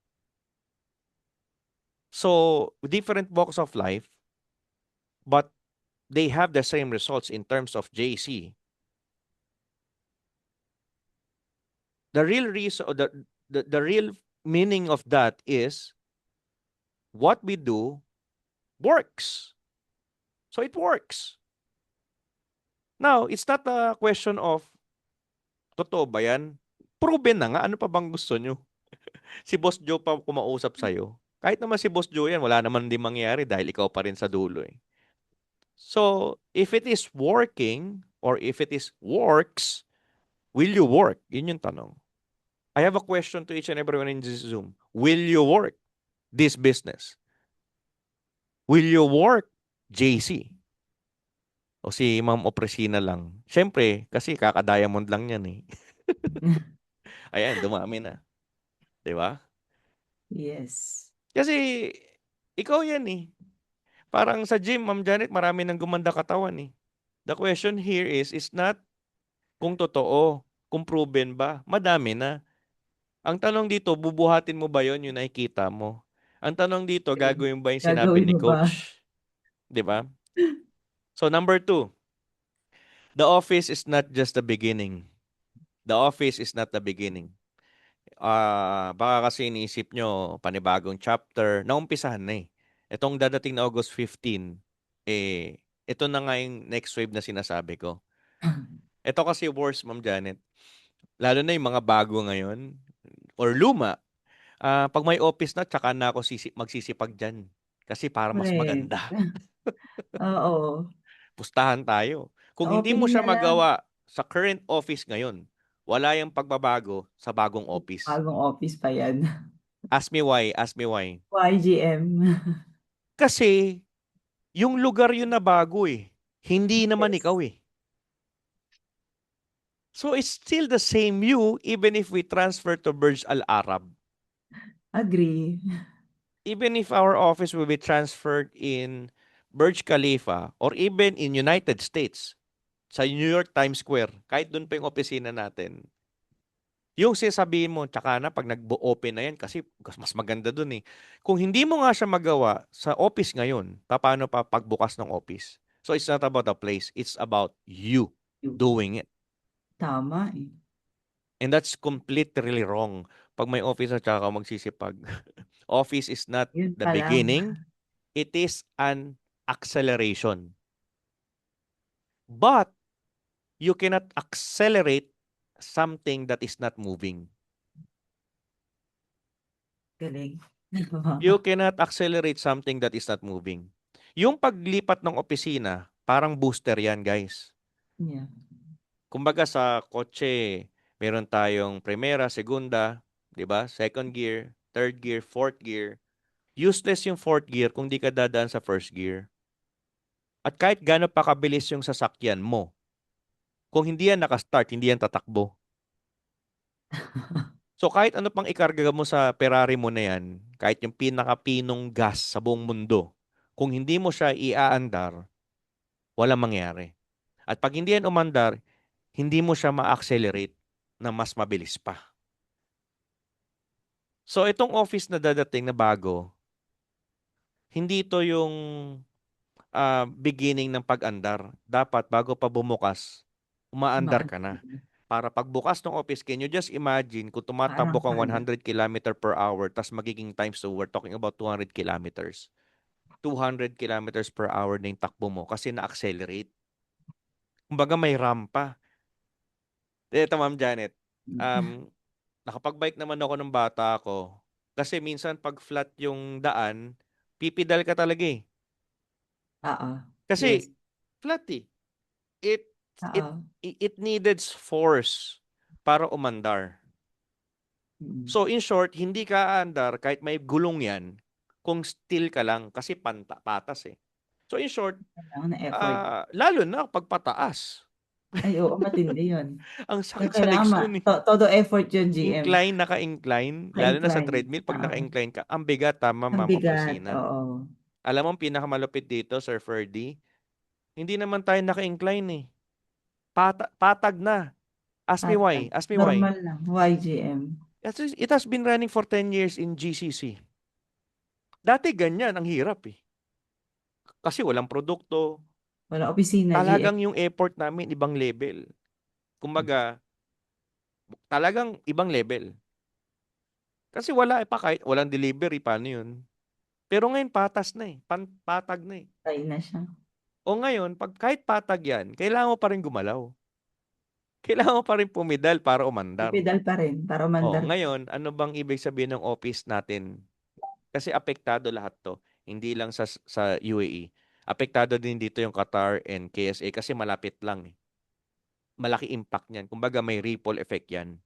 So, different walks of life, but they have the same results in terms of JC. The real reason, or the real meaning of that is what we do works. So it works. Now, it's not a question of, totoo ba yan? Proven na nga. Ano pa bang gusto nyo? Si Boss Joe pa kumausap sa'yo. Kahit naman si Boss Joe yan, wala naman din mangyari dahil ikaw pa rin sa dulo eh. So, if it is working, or if it is works, will you work? Yun yung tanong. I have a question to each and everyone in this Zoom. Will you work this business? Will you work JC? O si Ma'am Opresina lang? Siyempre, kasi kaka-diamond lang yan eh. Ayan, dumami na. 'Di ba? Yes. Kasi ikaw yan eh. Parang sa gym, Ma'am Janet, marami nang gumanda katawan eh. The question here is not kung totoo, kung proven ba, madami na. Ang tanong dito, bubuhatin mo ba yon yung nakikita mo? Ang tanong dito, Okay. gagawin ba yung sinabi Gagawin ni mo ba? coach? 'Di ba? So number two, the office is not just the beginning. The office is not the beginning. Baka kasi iniisip nyo, panibagong chapter, naumpisahan na eh. Itong dadating na August 15, ito na nga yung next wave na sinasabi ko. Ito kasi worse, Ma'am Janet. Lalo na yung mga bago ngayon, or luma, pag may office na, tsaka na ako magsisipag dyan. Kasi para mas Correct. maganda. Oo. Pustahan tayo. Kung hindi mo Opening siya na lang. magawa sa current office ngayon, wala yung pagbabago sa bagong office. Bagong office pa yan. Ask me why, ask me why. YGM. Kasi yung lugar yun na bago eh. Hindi naman Yes. ikaw eh. So it's still the same you even if we transfer to Burj Al Arab. Agree. Even if our office will be transferred in Burj Khalifa or even in United States, sa New York Times Square, kahit doon pa yung opisina natin, yung sasabihin mo, tsaka na pag nag-open na yan, kasi mas maganda doon eh. Kung hindi mo nga siya magawa sa office ngayon, paano pa pagbukas ng office? So it's not about the place, it's about you doing it. Tama eh. And that's completely wrong. Pag may office at saka ka magsisipag. Office is not Yun the pa lang. beginning, it is an acceleration. But you cannot accelerate something that is not moving. Galing. You cannot accelerate something that is not moving. Yung paglipat ng opisina, parang booster yan, guys. Yeah. Kumbaga sa kotse, meron tayong primera, segunda, 'di ba? Second gear, third gear, fourth gear. Useless yung fourth gear kung di ka dadaan sa first gear. At kahit gaano pa kabilis yung sasakyan mo, kung hindi yan nakastart, hindi yan tatakbo. So kahit ano pang ikarga mo sa Ferrari mo na yan, kahit yung pinakapinong gas sa buong mundo, kung hindi mo siya iaandar, walang mangyari. At pag hindi yan umandar, hindi mo siya ma-accelerate na mas mabilis pa. So itong office na dadating na bago, hindi ito yung beginning ng pag-andar. Dapat bago pa bumukas, umaandar Maan. ka na. Para pagbukas ng office, can you just imagine kung tumatakbo Parang kang kaya. 100 kilometer per hour, tas magiging times 2, we're talking about 200 kilometers. 200 kilometers per hour na yung takbo mo kasi na-accelerate. Kumbaga may rampa. Ito, Ma'am Janet, um, nakapag-bike naman ako ng bata ako. Kasi minsan pag flat yung daan, pipidal ka talaga eh. Oo. Kasi Yes. flat eh. It it Oo. it needed force para umandar. Mm. So in short, hindi ka aandar kahit may gulong yan kung still ka lang kasi patas eh. So in short, Kailangan na effort. lalo na pag pataas. Ay, oo, matindi yun. Ang Kaya sakit sa kailangan legs nun eh. todo effort yun, GM. Incline, naka-incline, lalo na sa Ka-incline. treadmill, pag Oo. naka-incline ka, ang bigat, tama Ang ma'am bigat. opisina. Oo. Alam mo, ang pinakamalupit dito, Sir Ferdy, hindi naman tayo naka-incline eh. Patag na. Ask me why. Patag. Ask me why. Normal lang. YGM. It has been running for 10 years in GCC. Dati ganyan, ang hirap eh. Kasi walang produkto. Wala opisina, GM. Talagang yung effort namin, ibang level. Kumbaga, talagang ibang level. Kasi wala eh, pa kahit walang delivery, paano yun? Pero ngayon, patas na eh. Patag na eh. Try na siya. O ngayon, pag kahit patag yan, kailangan mo pa rin gumalaw. Kailangan mo pa rin pumidal para umandar. Ipedal pa rin para O, umandar ka. ngayon, ano bang ibig sabihin ng office natin? Kasi apektado lahat to. Hindi lang sa UAE. Apektado din dito yung Qatar and KSA kasi malapit lang eh. Malaki impact niyan. Kumbaga may ripple effect yan.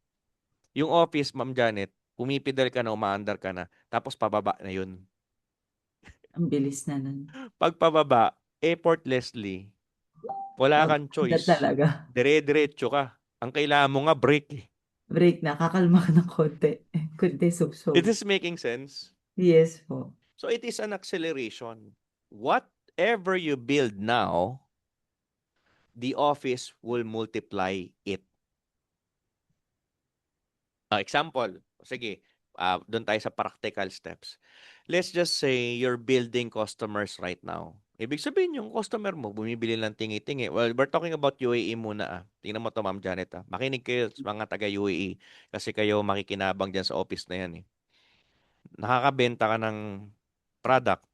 Yung office, Ma'am Janet, pumipidal ka na, umaandar ka na, tapos pababa na yun. Ang bilis na nun. Pag pababa, effortlessly, wala kang Mag-andar choice. talaga. Dire-diretso ka. Ang kailangan mo nga break eh. Break na. Kakalma ka ng konti. Kunti It sub-sub. is making sense. Yes po. So it is an acceleration. Whatever you build now, the office will multiply it. Example, Sige, doon tayo sa practical steps. Let's just say you're building customers right now. Ibig sabihin yung customer mo, bumibili lang tingi-tingi. Well, we're talking about UAE muna ah. Tingnan mo to, Ma'am Janet ah. Makinig kayo sa mga taga UAE kasi kayo makikinabang dyan sa office na yan eh. Nakakabenta ka ng product,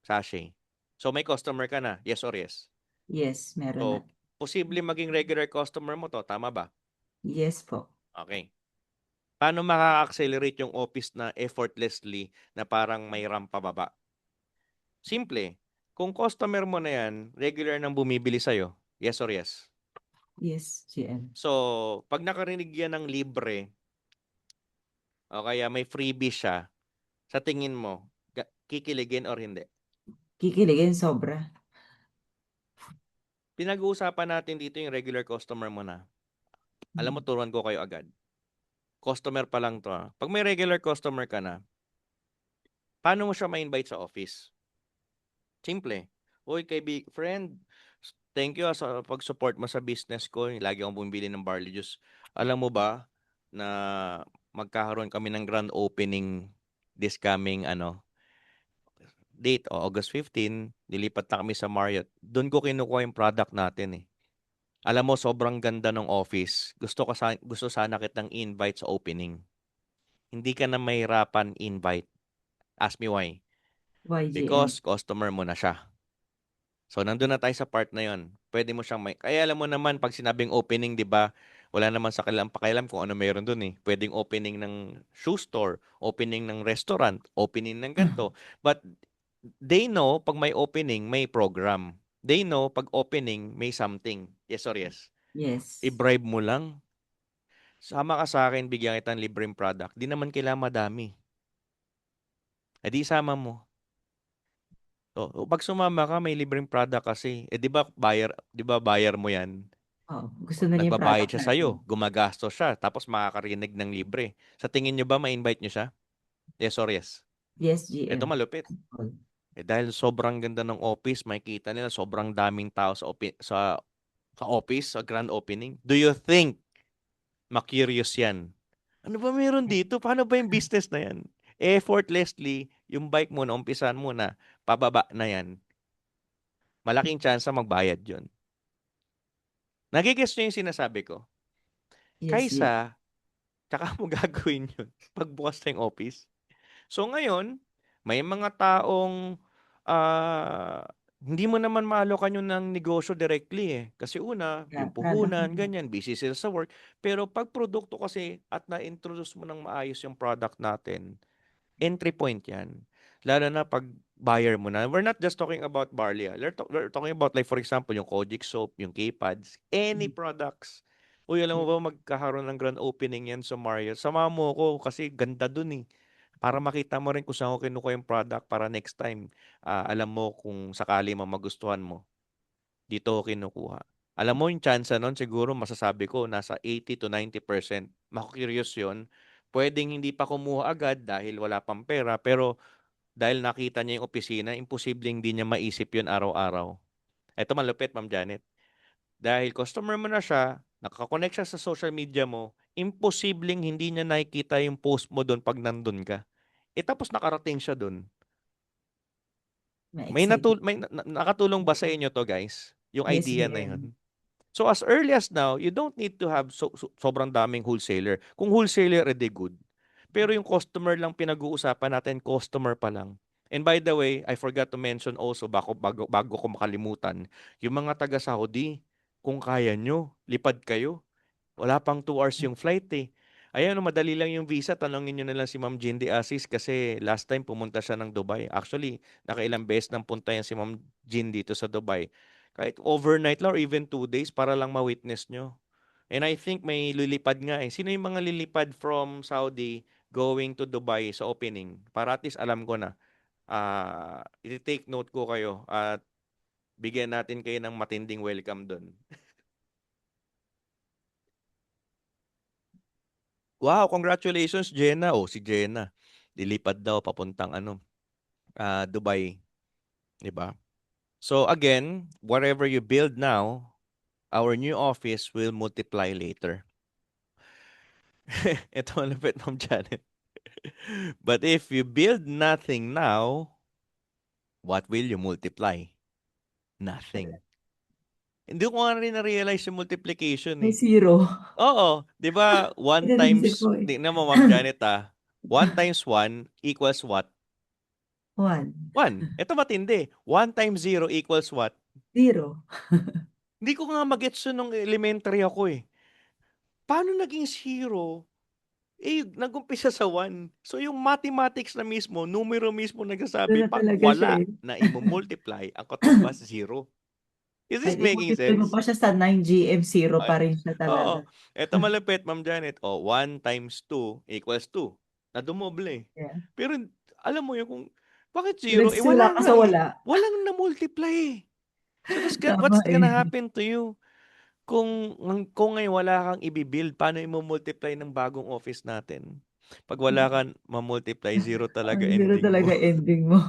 sachet. So may customer ka na, yes or yes? Yes, meron na. So, posible maging regular customer mo to, tama ba? Yes po. Okay. Paano maka-accelerate yung office na effortlessly na parang may ramp pababa? Simple. Kung customer mo na yan, regular nang bumibili sa'yo, yes or yes? Yes, GM. So, pag nakarinig yan ng libre, o kaya may freebie siya, sa tingin mo, kikiligin or hindi? Kikiligin sobra. Pinag-uusapan natin dito yung regular customer mo na. Alam mo, Mm. turuan ko kayo agad. Customer pa lang to. Ah. Pag may regular customer ka na, paano mo siya ma-invite sa office? Simple. Uy, friend, thank you sa pag-support mo sa business ko. Lagi akong bumibili ng barley juice. Alam mo ba na magkakaroon kami ng grand opening this coming date o August 15, lilipat na kami sa Marriott. Doon ko kinukuha yung product natin eh. Alam mo, sobrang ganda ng office. Gusto sana kitang invite sa opening. Hindi ka na mahirapan invite. Ask me why. YGM. Because customer mo na siya. So, nandun na tayo sa part na yon. Pwede mo siyang may... Kaya alam mo naman, pag sinabing opening, di ba, wala naman sa kanilang pakialam kung ano meron dun eh. Pwedeng opening ng shoe store, opening ng restaurant, opening ng ganito. But they know, pag may opening, may program. They know, pag opening, may something. Yes or yes? Yes. I-bribe mo lang. Sama ka sa akin, bigyan kita ng libreng product. Di naman kailangan madami. E di sama mo. So, pag sumama ka, may libreng product kasi. Eh, di ba buyer mo yan? Oh, gusto na niya yung Nagbabayad product siya sa'yo, natin. gumagastos siya, tapos makakarinig ng libre. Sa tingin nyo ba ma-invite nyo siya? Yes or yes? Yes, Ito GM. malupit. Eh dahil sobrang ganda ng office, makikita nila sobrang daming tao sa office, sa grand opening. Do you think ma-curious yan? Ano ba meron dito? Paano ba yung business na yan? Effortlessly, yung bike mo na, umpisan mo na, pababa na yan. Malaking chance magbayad yon. Nagigets nyo yung sinasabi ko? Yes, GM. Kaysa, tsaka mo gagawin yun pagbukas ng office. So ngayon, may mga taong hindi mo naman maalokan yun ng negosyo directly eh. Kasi una, Yeah, yung product puhunan, na. ganyan, busy sila sa work. Pero pag produkto kasi at na-introduce mo ng maayos yung product natin, entry point yan. Lalo na pag buyer mo na. We're not just talking about barley. Ah. We're talking about like for example, yung Kojic soap, yung K-Pads, any products. Uy, alam mo ba magkakaroon ng grand opening yan sa Marriott? Sama mo ko kasi ganda dun eh. Para makita mo rin kung saan ko kinukuha yung product para next time, alam mo kung sakali mo magustuhan mo. Dito ko kinukuha. Alam mo yung chance nun, siguro masasabi ko nasa 80 to 90%. Maku-curious yun. Pwedeng hindi pa kumuha agad dahil wala pang pera, pero dahil nakita niya yung opisina, imposibleng hindi niya maisip yun araw-araw. Ito malupit, Ma'am Janet. Dahil customer mo na siya, nakakonect siya sa social media mo, imposibleng hindi niya nakikita yung post mo doon pag nandun ka. Eh tapos nakarating siya doon. Ma-excited. Nakatulong ba sa inyo to, guys? Yung Yes, idea na GM. yun? So as early as now, you don't need to have sobrang daming wholesaler. Kung wholesaler, edi good. Pero yung customer lang pinag-uusapan natin, customer pa lang. And by the way, I forgot to mention also, bago ko makalimutan, yung mga taga Saudi, kung kaya nyo, lipad kayo. Wala pang 2 hours yung flight eh. Ayan, madali lang yung visa. Tanongin nyo na lang si Ma'am Jindy Assis kasi last time pumunta siya ng Dubai. Actually, nakailang beses nang punta yan si Ma'am Jin dito sa Dubai. Kahit overnight lang or even 2 days para lang ma-witness nyo. And I think may lilipad nga eh. Sino yung mga lilipad from Saudi going to Dubai sa opening? Para at least alam ko na. I-take note ko kayo at bigyan natin kayo ng matinding welcome doon. Wow, congratulations, Jenna. Oh, si Jenna. Lilipad daw papuntang Dubai, 'di ba? So again, whatever you build now, our new office will multiply later. Ito malapit, Ma'am Janet. But if you build nothing now, what will you multiply? Nothing. Hindi ko nga rin na-realize yung multiplication May eh. zero. Oo, 'di ba? 1 Inanisip times, ko eh. tingnan mo Ma'am Janet 1 times 1 equals what? One. 1. Ito matindi. 1 times 0 equals what? Zero. Hindi ko nga magets yun nung elementary ako eh. Paano naging zero? Eh, nag-umpisa sa 1. So, yung mathematics na mismo, numero mismo Doon nagsasabi, na pag talaga siya wala eh. na i-multiply, ang katumbas, zero. Is this Kahit making i-multiply mo sense? pa siya sa 9GM, zero Ay, pa rin siya oo. talaga. Eto malapit, Ma'am Janet. 1 times 2 equals 2. Nadumoble. Yeah. Pero, alam mo yun kung, bakit zero? Eh, Nagsimula ka sa wala. walang na-multiply eh. So, Tama what's gonna eh. happen to you? Kung ngayon wala kang i-build, paano i-multiply ng bagong office natin? Pag wala kang ma-multiply, zero talaga Zero ending mo. talaga ending mo.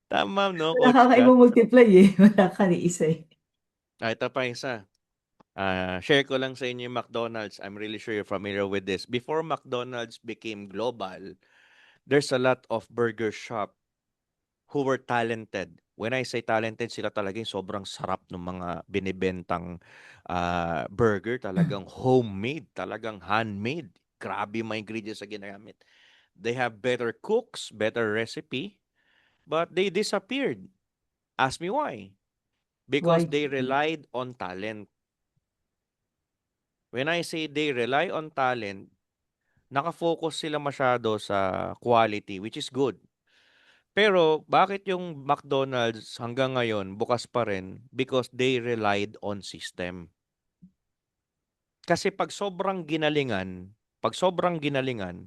Tama, no, Wala Coach ka Jat? i-multiply eh. Wala ka ni isa eh. Ito pa isa. Share ko lang sa inyo yung McDonald's. I'm really sure you're familiar with this. Before McDonald's became global, there's a lot of burger shop who were talented. When I say talented, sila talaga yung sobrang sarap ng mga binibentang burger. Talagang homemade, talagang handmade. Grabe yung mga ingredients na ginamit. They have better cooks, better recipe, but they disappeared. Ask me why. Because Why? they relied on talent. When I say they rely on talent, nakafocus sila masyado sa quality, which is good. Pero bakit yung McDonald's hanggang ngayon bukas pa rin? Because they relied on system. Kasi pag sobrang ginalingan,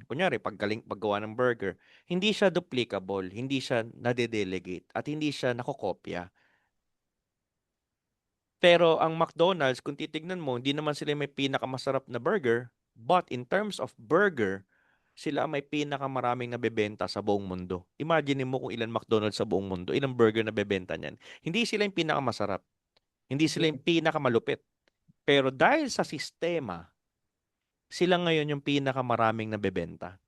kunyari paggawa ng burger, hindi siya duplicable, hindi siya nade-delegate, at hindi siya nakokopya. Pero ang McDonald's, kung titignan mo, hindi naman sila may pinakamasarap na burger, but in terms of burger, sila ang may pinakamaraming nabebenta sa buong mundo. Imagine mo kung ilan McDonald's sa buong mundo, ilang burger na bebenta niyan. Hindi sila yung pinakamasarap, hindi sila yung Yes. pinakamalupit. Pero dahil sa sistema, sila ngayon yung pinakamaraming nabebenta.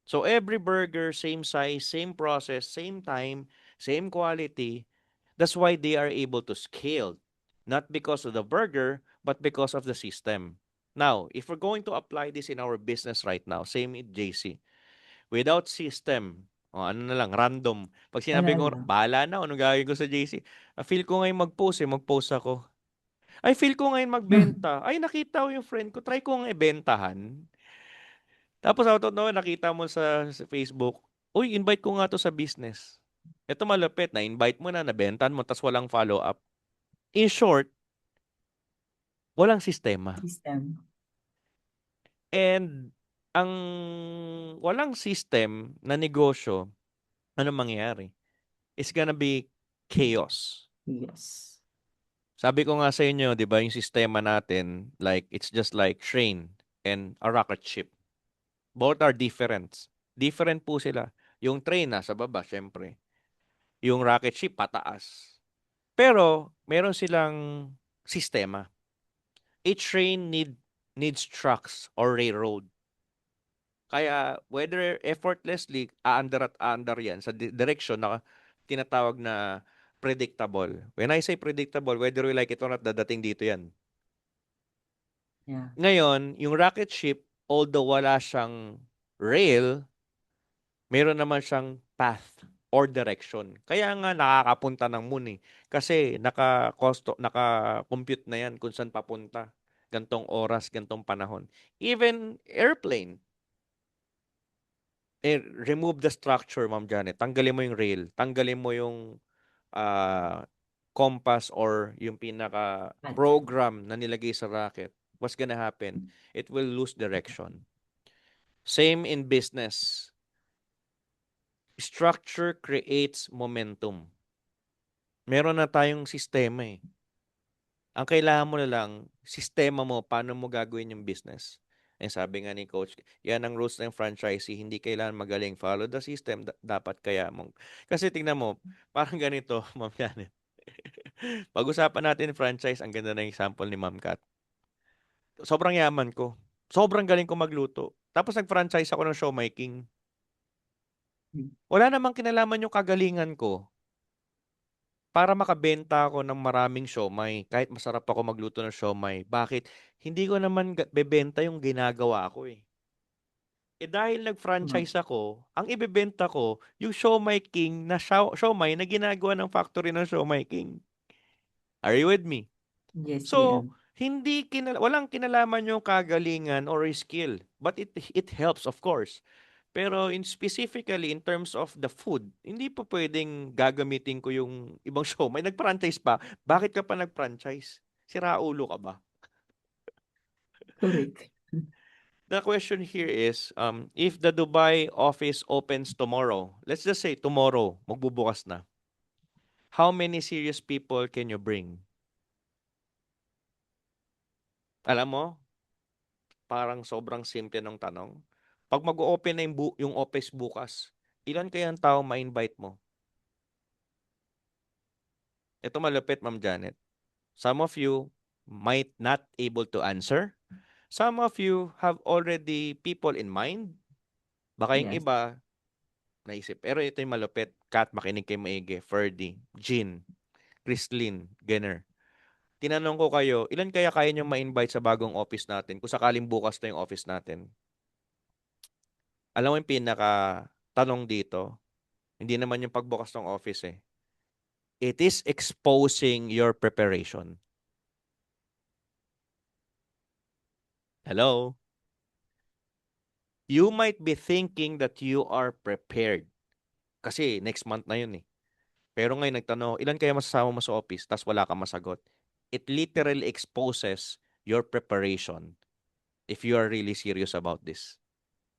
So every burger, same size, same process, same time, same quality. That's why they are able to scale. Not because of the burger, but because of the system. Now, if we're going to apply this in our business right now, same with JC. Without system, ano na lang, random. Pag Wala sinabi ko, lang. bahala na, anong gagawin ko sa JC? Feel ko ngayon mag-post mag-post ako. Ay, feel ko ngayon magbenta. Ay, nakita ko yung friend ko, try ko nga ibentahan. Tapos out of nowhere, nakita mo sa Facebook, uy, invite ko nga to sa business. Ito malapit, na-invite mo na, nabentan mo, tas walang follow-up. In short, walang sistema. System. And ang walang system na negosyo, ano mangyayari? It's gonna be chaos. Yes. Sabi ko nga sa inyo, di ba, yung sistema natin, like, it's just like train and a rocket ship. Both are different. Different po sila. Yung train nasa baba, syempre. Yung rocket ship pataas. Pero meron silang sistema. Each train needs tracks or railroad. Kaya whether effortlessly aandar at aandar yan sa direction na tinatawag na predictable. When I say predictable, whether we like it or not, dadating dito yan. Yeah. Ngayon, yung rocket ship, although wala siyang rail, meron naman siyang path or direction. Kaya nga nakakapunta ng moon eh. Kasi naka-compute na yan kung saan papunta. Gantong oras, gantong panahon. Even airplane, remove the structure, Ma'am Janet. Tanggalin mo yung rail. Tanggalin mo yung ah, compass or yung Bad. pinaka-program na nilagay sa rocket. What's gonna happen? It will lose direction. Same in business. Structure creates momentum. Meron na tayong sistema eh. Ang kailangan mo na lang, sistema mo, paano mo gagawin yung business. Eh, sabi nga ni Coach, yan ang rules ng franchisee, hindi kailangan magaling. Follow the system, dapat kaya mong. Kasi tingnan mo, parang ganito, Ma'am Janet. Pag-usapan natin franchise, ang ganda ng example ni Ma'am Kat. Sobrang yaman ko. Sobrang galing ko magluto. Tapos nag-franchise ako ng Siomai King. Mm. Wala namang kinalaman yung kagalingan ko para makabenta ako ng maraming siomai. Kahit masarap ako magluto ng siomai. Bakit? Hindi ko naman bebenta yung ginagawa ko eh. Eh dahil Tama. nag-franchise ako, ang ibebenta ko, yung Siomai King na siomai na ginagawa ng factory ng Siomai King. Are you with me? Yes, So, GM. walang kinalaman yung kagalingan or skill. But it helps, of course. Pero specifically in terms of the food, hindi pa pwedeng gagamitin ko yung ibang siomai. Nag-franchise pa. Bakit ka pa nag-franchise? Sira ulo ka ba? Correct. The question here is, if the Dubai office opens tomorrow, let's just say tomorrow, magbubukas na, how many serious people can you bring? Alam mo, parang sobrang simple ng tanong. Pag mag-open na yung office bukas, ilan kaya ang tao ma-invite mo? Ito malupit, Ma'am Janet. Some of you might not able to answer. Some of you have already people in mind. Baka yung Yes. iba, naisip. Pero ito yung malupit. Kat, makinig kay maigi. Ferdy, Jean, Christine, Genner. Tinanong ko kayo, ilan kaya nyo ma-invite sa bagong office natin kung sakaling bukas na yung office natin? Alam mo yung pinaka tanong dito? Hindi naman yung pagbukas ng office eh. It is exposing your preparation. Hello? You might be thinking that you are prepared. Kasi next month na yun eh. Pero ngayon nagtanong, ilan kaya masasama mo sa office? Tapos wala kang masagot. It literally exposes your preparation if you are really serious about this.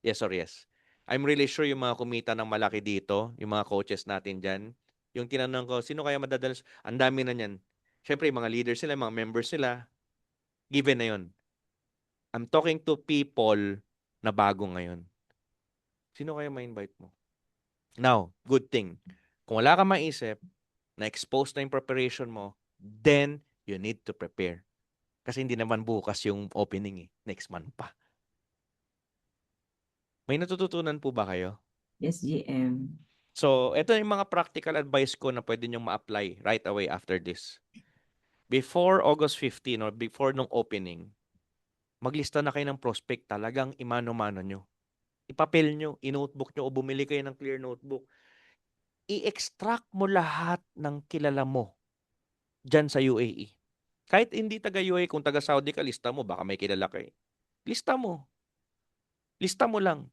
Yes or yes? I'm really sure yung mga kumita ng malaki dito, yung mga coaches natin dyan, yung tinanong ko, sino kaya madadalas? Ang dami na niyan. Siyempre, mga leaders sila, mga members sila, given na yun. I'm talking to people na bago ngayon. Sino kaya ma-invite mo? Now, good thing. Kung wala kang maisip, na-expose na yung preparation mo, then you need to prepare. Kasi hindi naman bukas yung opening eh. Next month pa. May natututunan po ba kayo? Yes, GM. So, ito yung mga practical advice ko na pwede nyong ma-apply right away after this. Before August 15 or before nung opening, maglista na kayo ng prospect talagang imano-mano nyo. Ipapel nyo, i-notebook nyo o bumili kayo ng clear notebook. I-extract mo lahat ng kilala mo dyan sa UAE. Kahit hindi taga UAE, kung taga Saudi ka, lista mo, baka may kilala kayo. Lista mo. Lista mo lang.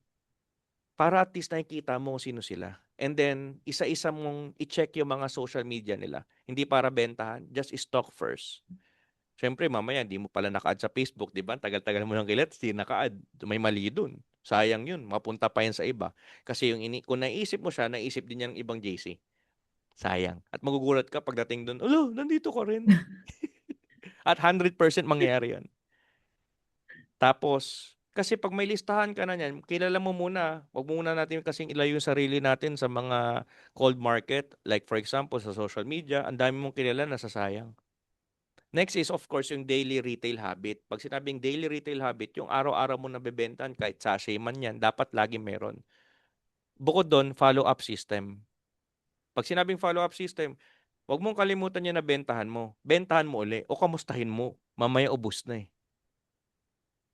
Para at least nakikita mo kung sino sila. And then, isa-isa mong i-check yung mga social media nila. Hindi para bentahan, just stalk first. Siyempre, mamaya, hindi mo pala naka-add sa Facebook, di ba? Tagal-tagal mo nang kilat, hindi naka-add. May mali dun. Sayang yun. Mapunta pa yan sa iba. Kasi kung naisip mo siya, naisip din niya ng ibang JC. Sayang. At magugulat ka pagdating dun, alo, nandito ka rin. At 100% mangyayari yan. Tapos, kasi pag may listahan ka na niyan, kilala mo muna. Huwag muna natin kasing ilayo yung sarili natin sa mga cold market. Like for example, sa social media, ang dami mong kilala na sasayang. Next is of course yung daily retail habit. Pag sinabing daily retail habit, yung araw-araw mo nabebentan, kahit sachet man yan, dapat lagi meron. Bukod doon, follow-up system. Pag sinabing follow-up system, huwag mong kalimutan yan na bentahan mo. Bentahan mo uli o kamustahin mo. Mamaya ubus na eh.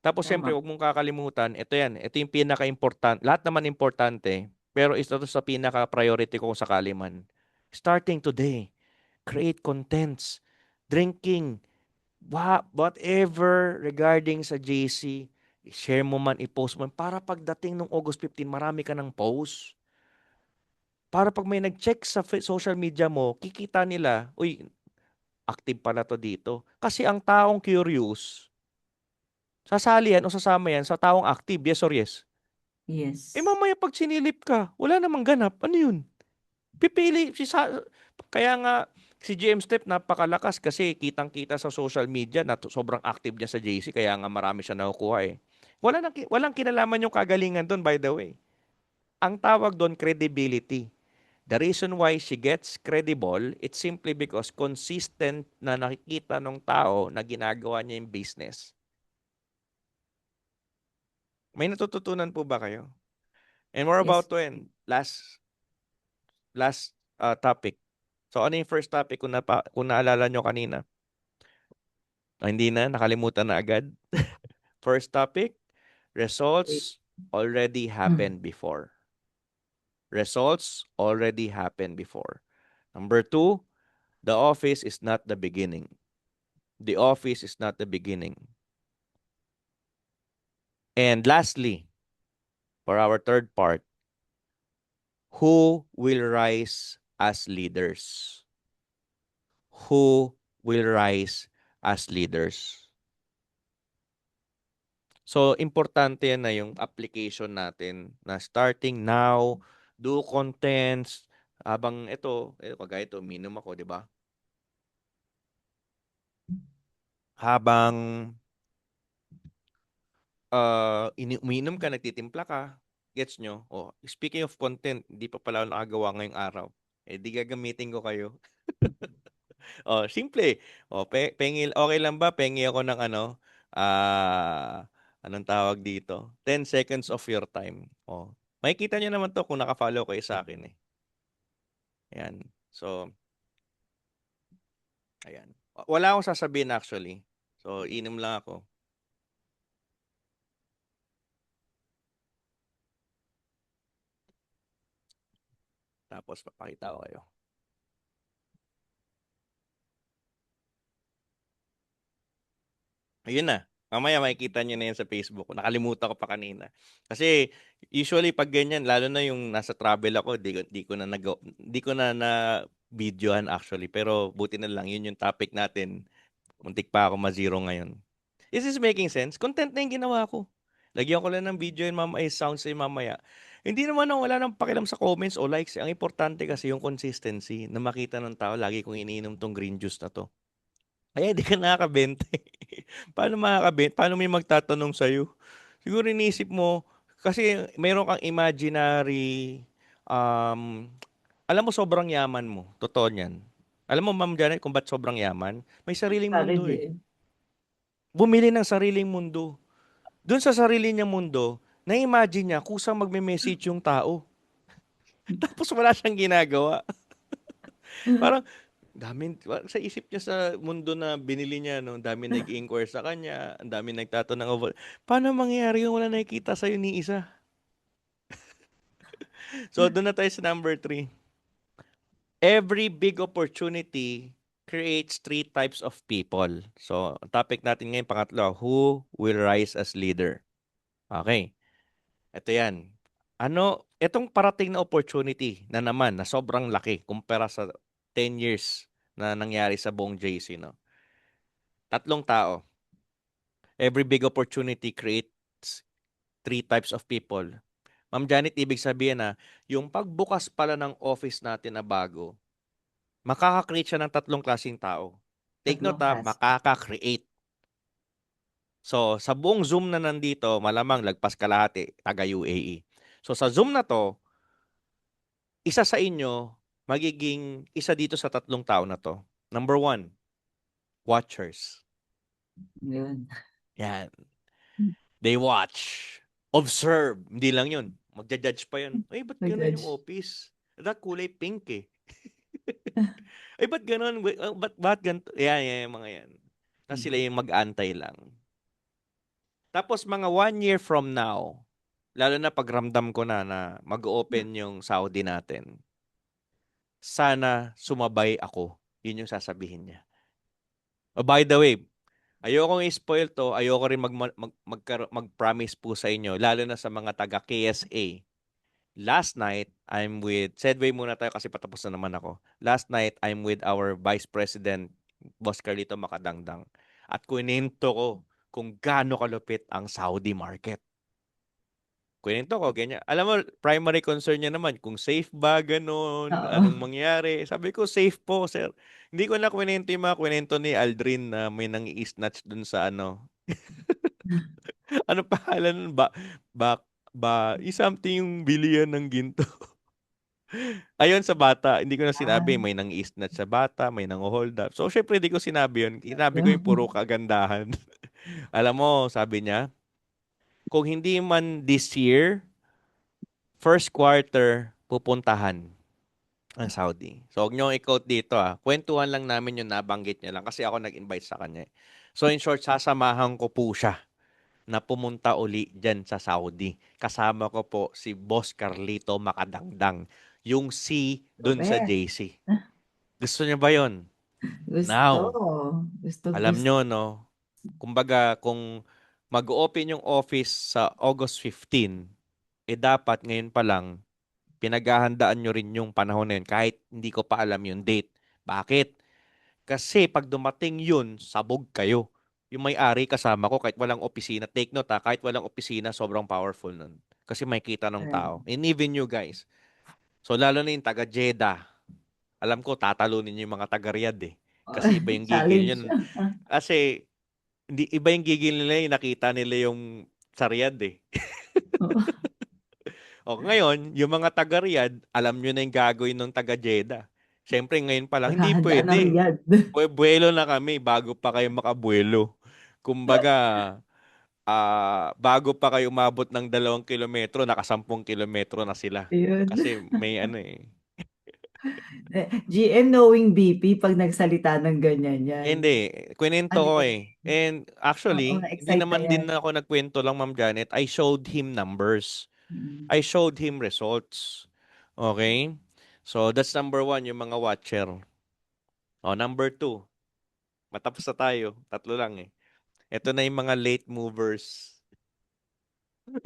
Tapos siyempre, Tama. huwag mong kakalimutan, ito yan, ito yung pinaka-important, lahat naman importante, pero ito to sa pinaka-priority ko kung sakali man. Starting today, create contents, drinking, whatever regarding sa JC, share mo man, i-post mo man, para pagdating ng August 15, marami ka ng post. Para pag may nag-check sa social media mo, kikita nila, uy, active pala to dito. Kasi ang taong curious, sasali yan o sasama yan sa taong active, yes or yes? Yes. Mamaya pag sinilip ka, wala namang ganap. Ano yun? Pipili. Kaya nga, si GM Step napakalakas kasi kitang-kita sa social media na sobrang active niya sa JC kaya nga marami siya nakukuha eh. Walang kinalaman yung kagalingan doon, by the way. Ang tawag doon, credibility. The reason why she gets credible, it's simply because consistent na nakikita ng tao na ginagawa niya yung business. May natututunan po ba kayo? And we're Yes. about to end. Last topic. So ano yung first topic kung naalala nyo kanina? Hindi na, nakalimutan na agad. First topic, Wait. results already Mm. happened before. Results already happened before. Number two, the office is not the beginning. The office is not the beginning. And lastly, for our third part, who will rise as leaders? Who will rise as leaders? So, importante yan na yung application natin na starting now, do contents, habang kagaya ito, minum ako, di ba? Habang umiinom ka, nagtitimpla ka, gets nyo? Oh, speaking of content, hindi pa pala ako nakagawa ngayong araw. Eh, di gagamitin ko kayo. Oh, simple. Oh, pengil, okay lang ba? Pengi ako ng anong tawag dito? 10 seconds of your time. Oh, makikita nyo naman to kung naka-follow kayo sa akin eh. Ayan. So, ayan. Wala akong sasabihin actually. So, inom lang ako. Tapos, papakita ko kayo. Ayun na. Mamaya makikita nyo na yan sa Facebook. Nakalimutan ko pa kanina. Kasi usually pag ganyan, lalo na yung nasa travel ako, di ko na videohan actually. Pero buti na lang, yun yung topic natin. Muntik pa ako ma-zero ngayon. Is this making sense? Content na yung ginawa ko. Lagyan ko lang ng video yun mamaya, sounds yun mamaya. Hindi naman ako wala nang pakialam sa comments o likes. Ang importante kasi yung consistency na makita ng tao. Lagi kong iniinom tong green juice na to. Kaya hindi ka nakakabenta. Paano makakabenta? Paano may magtatanong sa'yo? Siguro inisip mo, kasi mayroon kang imaginary, um, alam mo sobrang yaman mo. Totoo niyan. Alam mo, Ma'am Janet, kung ba't sobrang yaman? May sariling Sorry, mundo eh. JM. Bumili ng sariling mundo. Doon sa sarili niyang mundo, na-imagine niya kusang magme-message yung tao. Tapos wala siyang ginagawa. Parang, sa isip niya sa mundo na binili niya, no, ang dami nag-inquire sa kanya, ang dami nagtatanong about, paano mangyayari yung wala nakikita sa'yo ni isa? So, doon na tayo sa number three. Every big opportunity creates three types of people. So, ang topic natin ngayon, pangatlo, who will rise as leader? Okay, ito yan. Itong parating na opportunity na naman, na sobrang laki, kumpara sa 10 years na nangyari sa buong JC, no? Tatlong tao. Every big opportunity creates three types of people. Ma'am Janet, ibig sabihin na yung pagbukas pala ng office natin na bago, makaka-create siya ng tatlong klaseng tao. Take Tatlong note ha, klase. makaka-create. So, sa buong Zoom na nandito, malamang lagpas kalahati, taga UAE. So, sa Zoom na to, isa sa inyo, magiging isa dito sa tatlong tao na to. Number one, watchers. Yun. Yan. They watch. Observe. Hindi lang yun. Magja-judge pa yun. Ay, ba't ganun yung Nag-judge. office? Kulay pink eh. Ay, ba't ganun? Ba't ganito? Yan, yung mga yan. Na sila yung mag-antay lang. Tapos mga 1 year from now, lalo na pagramdam ko na mag-open yung Saudi natin, sana sumabay ako. Yun yung sasabihin niya. Oh, by the way, ayokong i-spoil to, ayoko rin mag-promise po sa inyo, lalo na sa mga taga KSA. Last night, segue muna tayo kasi patapos na naman ako. Last night, I'm with our Vice President, Boss Carlito Macadangdang. At kuninto ko kung gaano kalupit ang Saudi market. Kuninto ko, ganyan. Alam mo, primary concern niya naman, kung safe ba, ganun, Oo. anong mangyari. Sabi ko, safe po, sir. Hindi ko na kuninto yung mga kuninto ni Aldrin na may nang-i-snatch dun sa ano pangalan nun? Something yung bilihan ng ginto. Ayun sa bata, hindi ko na sinabi, Ah, may nang-i-snatch sa bata, may nang-hold up. So, syempre, hindi ko sinabi yun. Sinabi ko yung puro kagandahan. Alam mo, sabi niya, kung hindi man this year, first quarter, pupuntahan ang Saudi. So, huwag niyo i-quote dito ah. Kwentuhan lang namin yung nabanggit niya lang kasi ako nag-invite sa kanya. So, in short, sasamahan ko po siya na pumunta uli dyan sa Saudi. Kasama ko po si Boss Carlito Makadangdang, yung C dun sa Correct. JC. Gusto niyo ba yon? Gusto. Now, Gusto, alam gusto. nyo, no? Kumbaga, kung mag-open yung office sa August 15, eh dapat ngayon pa lang, pinaghahandaan nyo rin yung panahon na yun kahit hindi ko pa alam yung date. Bakit? Kasi pag dumating yun, sabog kayo. Yung may-ari kasama ko kahit walang opisina. Take note ha, kahit walang opisina, sobrang powerful nun. Kasi may kita ng Correct. tao. And even you guys. So lalo na yung taga Jeddah. Alam ko, tatalunin yung mga taga Riyadh eh. Kasi iba yung gigil Challenge. yun. Kasi hindi, iba yung gigil nila yung nakita nila yung sa Riyadh eh. O ngayon, yung mga taga Riyadh, alam nyo na yung gagawin ng taga Jeddah. Siyempre ngayon pa lang, hindi Maghahandaan ng pwede. Riyadh. Buwelo na kami bago pa kayo makabuelo. Kumbaga, bago pa kayo umabot ng 2 kilometro, nakasampung kilometro na sila. Ayun. Kasi may ano eh. GM knowing BP pag nagsalita ng ganyan yan. Hindi, kwento Ano ko eh. eh. And Oo, actually, hindi na-excite ka naman yan. din ako nagkwento lang, Ma'am Janet. I showed him numbers. Mm. I showed him results. Okay? So, that's number one, yung mga watcher. O, number two, matapos na tayo. Tatlo lang eh. Ito na yung mga late movers.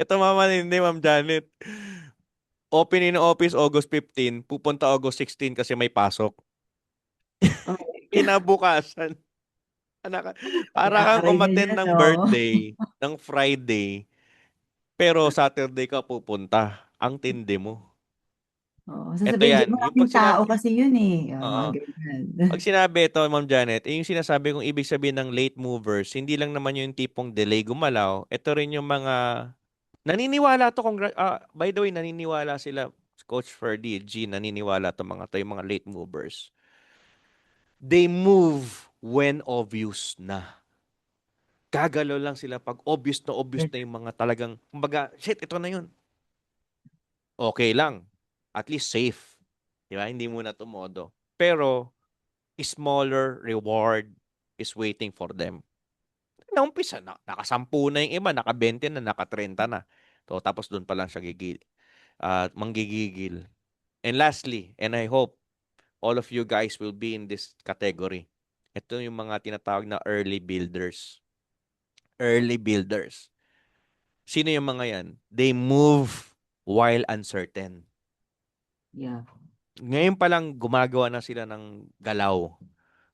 Ito mama hindi, Ma'am Janet. Opening ng office August 15, pupunta August 16 kasi may pasok. Okay. Kinabukasan, anak, para kang Inaaray na umattend yan, ng no? birthday, ng Friday, pero Saturday ka pupunta. Ang tindi mo. Oo, Ito sasabihin, yan. Yung maraming pag tao sinabi, kasi yun eh. Mga oo. ganyan. Pag sinabi ito, Ma'am Janet, yung sinasabi kong ibig sabihin ng late movers, hindi lang naman yung tipong delay gumalaw. Ito rin yung mga naniniwala to. By the way, naniniwala sila, Coach Ferdy, G, naniniwala to mga to, yung mga late movers. They move when obvious na. Gagalaw lang sila pag obvious na yung mga talagang, kumbaga, shit, ito na yun. Okay lang. At least safe. Di ba? Hindi muna tumodo. Pero, smaller reward is waiting for them. Naumpisa na. Nakasampu na yung iba, naka-20 na, naka-30 na. So, tapos doon pa lang siya manggigigil. And lastly, and I hope all of you guys will be in this category. Ito yung mga tinatawag na early builders. Early builders. Sino yung mga yan? They move while uncertain. Yeah. Ngayon pa lang gumagawa na sila ng galaw.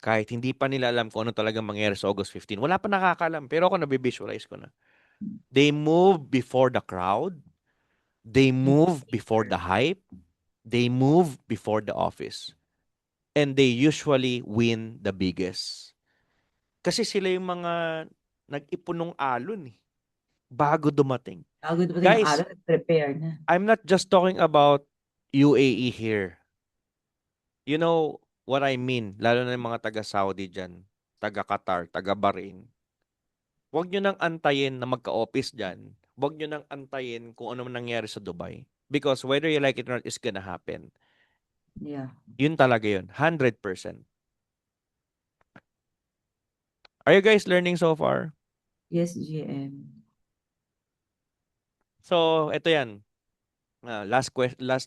Kahit hindi pa nila alam kung ano talagang mangyayari sa August 15. Wala pa nakakaalam, pero ako nabivisualize ko na. They move before the crowd. They move before the hype. They move before the office. And they usually win the biggest. Kasi sila yung mga nag-ipon ng alon eh, bago dumating. Bago dumating yung Guys, araw, prepare na. I'm not just talking about UAE here. You know what I mean? Lalo na yung mga taga-Saudi dyan, taga-Qatar, taga-Bahrain. Huwag nyo nang antayin na magka-office dyan. Huwag nyo nang antayin kung ano man nangyari sa Dubai. Because whether you like it or not, it's gonna happen. Yeah. Yun talaga yun. 100%. Are you guys learning so far? Yes, GM. So, ito yan. Last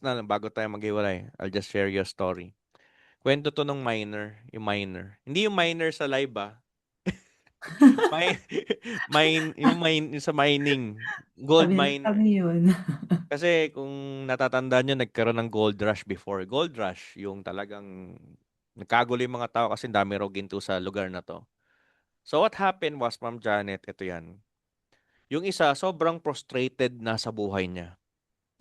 na lang bago tayo maghiwalay. I'll just share your story. Kwento to ng miner, yung miner. Hindi yung miner sa live ah. Mine, yung sa mining, gold Kami miner. kami yun. Kasi kung natatandaan nyo, nagkaroon ng gold rush before. Gold rush, yung talagang nagkagulo yung mga tao kasi dami raw ginto sa lugar na to. So what happened was, Ma'am Janet, ito yan. Yung isa, sobrang frustrated na sa buhay niya.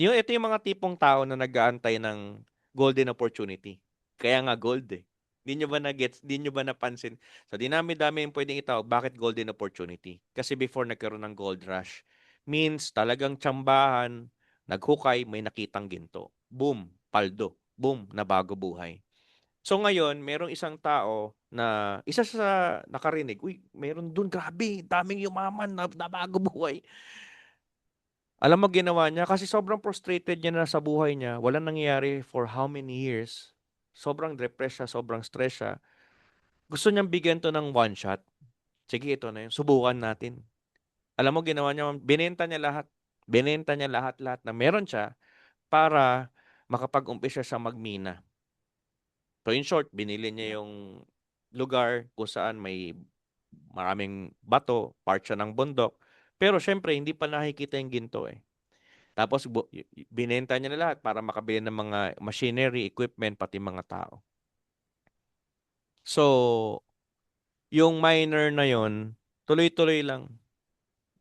Ito yung mga tipong tao na nag-aantay ng golden opportunity. Kaya nga gold eh. Hindi nyo ba na-gets? Hindi nyo ba napansin? So, dinami-dami yung pwedeng itawag. Bakit golden opportunity? Kasi before nagkaroon ng gold rush, means talagang tsambahan, naghukay, may nakitang ginto. Boom, paldo. Boom, nabago buhay. So ngayon, merong isang tao na isa sa nakarinig, uy, meron dun, grabe, daming yumaman na nabago buhay. Alam mo ginawa niya kasi sobrang frustrated niya na sa buhay niya. Walang nangyayari for how many years. Sobrang depressed siya, sobrang stress siya. Gusto niyang bigyan to ng one shot. Sige, ito na yun. Subukan natin. Alam mo ginawa niya, binenta niya lahat. Binenta niya lahat-lahat na meron siya para makapag-umpisa siya magmina. So in short, binili niya yung lugar kung saan may maraming bato, part siya ng bundok. Pero syempre, hindi pa nakikita yung ginto eh. Tapos binenta niya na lahat para makabili ng mga machinery, equipment, pati mga tao. So, yung miner na yon, tuloy-tuloy lang.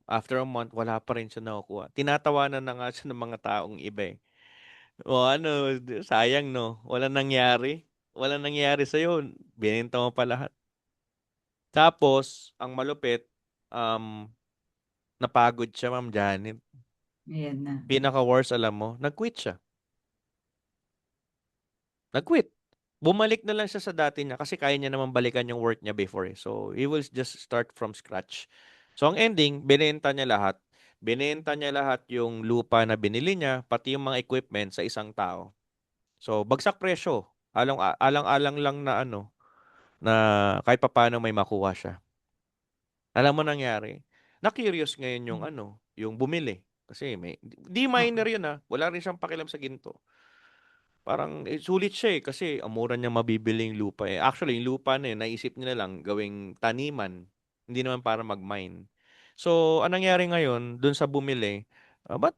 After a month, wala pa rin siya nakukuha. Tinatawanan na nga siya ng mga taong iba eh. O ano, sayang no. Walang nangyari. Walang nangyari sa'yo. Binenta mo pa lahat. Tapos, ang malupit, um, napagod siya, Ma'am Janet. Ayan na. Pinaka-worst, alam mo, nag-quit siya. Nag-quit. Bumalik na lang siya sa dati niya kasi kaya niya naman balikan yung work niya before eh. So, he will just start from scratch. So, ang ending, binenta niya lahat. Binenta niya lahat yung lupa na binili niya, pati yung mga equipment sa isang tao. So, bagsak presyo. Alang-alang lang na ano, na kahit papaano may makuha siya. Alam mo nangyari? Na-curious ngayon yung ano, yung bumili. Kasi di Oo. minor yun ah. Wala rin siyang pakialam sa ginto. Parang sulit siya eh kasi amura niya mabibili yung lupa eh. Actually, yung lupa na yun, naisip niya na lang gawing taniman. Hindi naman para mag-mine. So, anong nangyari ngayon, dun sa bumili, ba't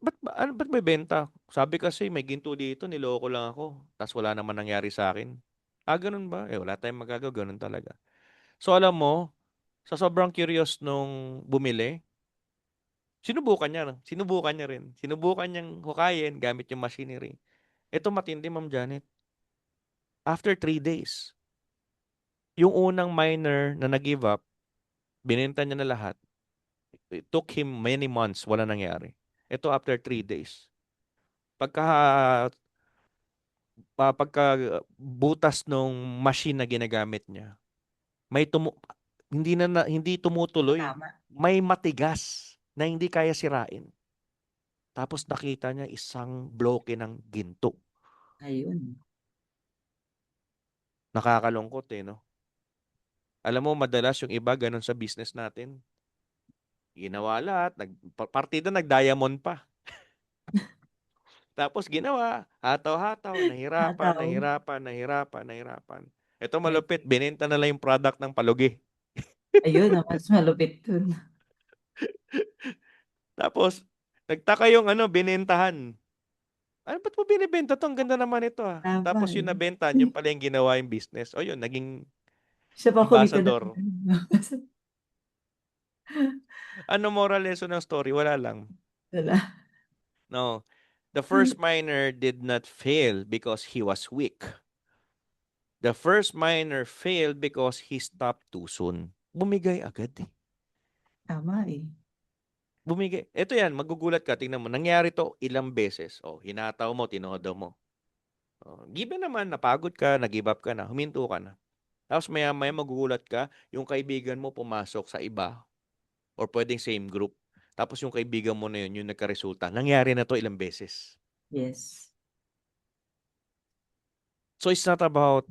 may benta? Sabi kasi may ginto dito, niloko lang ako. Tapos wala naman nangyari sa akin. Ah, ganun ba? Eh, wala tayong magagawa, ganun talaga. So, alam mo, sa sobrang curious nung bumili, sinubukan niya rin. Sinubukan niyang hukayin gamit yung machinery. Ito matindi, Ma'am Janet. After 3 days, yung unang miner na nag-give up, binenta niya na lahat. It took him many months, wala nangyari. Ito after 3 days. Pagka, pagka butas nung machine na ginagamit niya, may hindi tumutuloy. Tama. May matigas na hindi kaya sirain. Tapos nakita niya isang bloke ng ginto. Ayun. Nakakalungkot eh, no? Alam mo, madalas yung iba ganun sa business natin. Ginawa lahat, partida nag-diamond pa. Tapos ginawa, hataw-hataw, nahirapan, Nataw. nahirapan, nahirapan, nahirapan. Ito malupit, Medyo. binenta na lang yung product ng palugi. Ayun, ang mas malupit dun. Tapos, nagtaka yung ano, binentahan. Ano, ba't mo binibenta to? Ang ganda naman ito ah. Tama Tapos yung eh. nabenta, yun pala yung ginawa yung business. O yun, naging Siya pa kumita ng ambassador. Ano moral lesson ng story? Wala lang. wala. No. The first miner did not fail because he was weak. The first miner failed because he stopped too soon. Bumigay agad eh. Tama eh. Bumigay. Ito yan, magugulat ka. Tingnan mo. Nangyari to ilang beses. Oh, hinataw mo, tinodo mo. Oh, given naman, napagod ka, nag-give up ka na, huminto ka na. Tapos maya-maya magugulat ka, yung kaibigan mo pumasok sa iba or pwedeng same group. Tapos yung kaibigan mo na yun, yung nagkaresulta. Nangyari na to ilang beses. Yes. So it's not about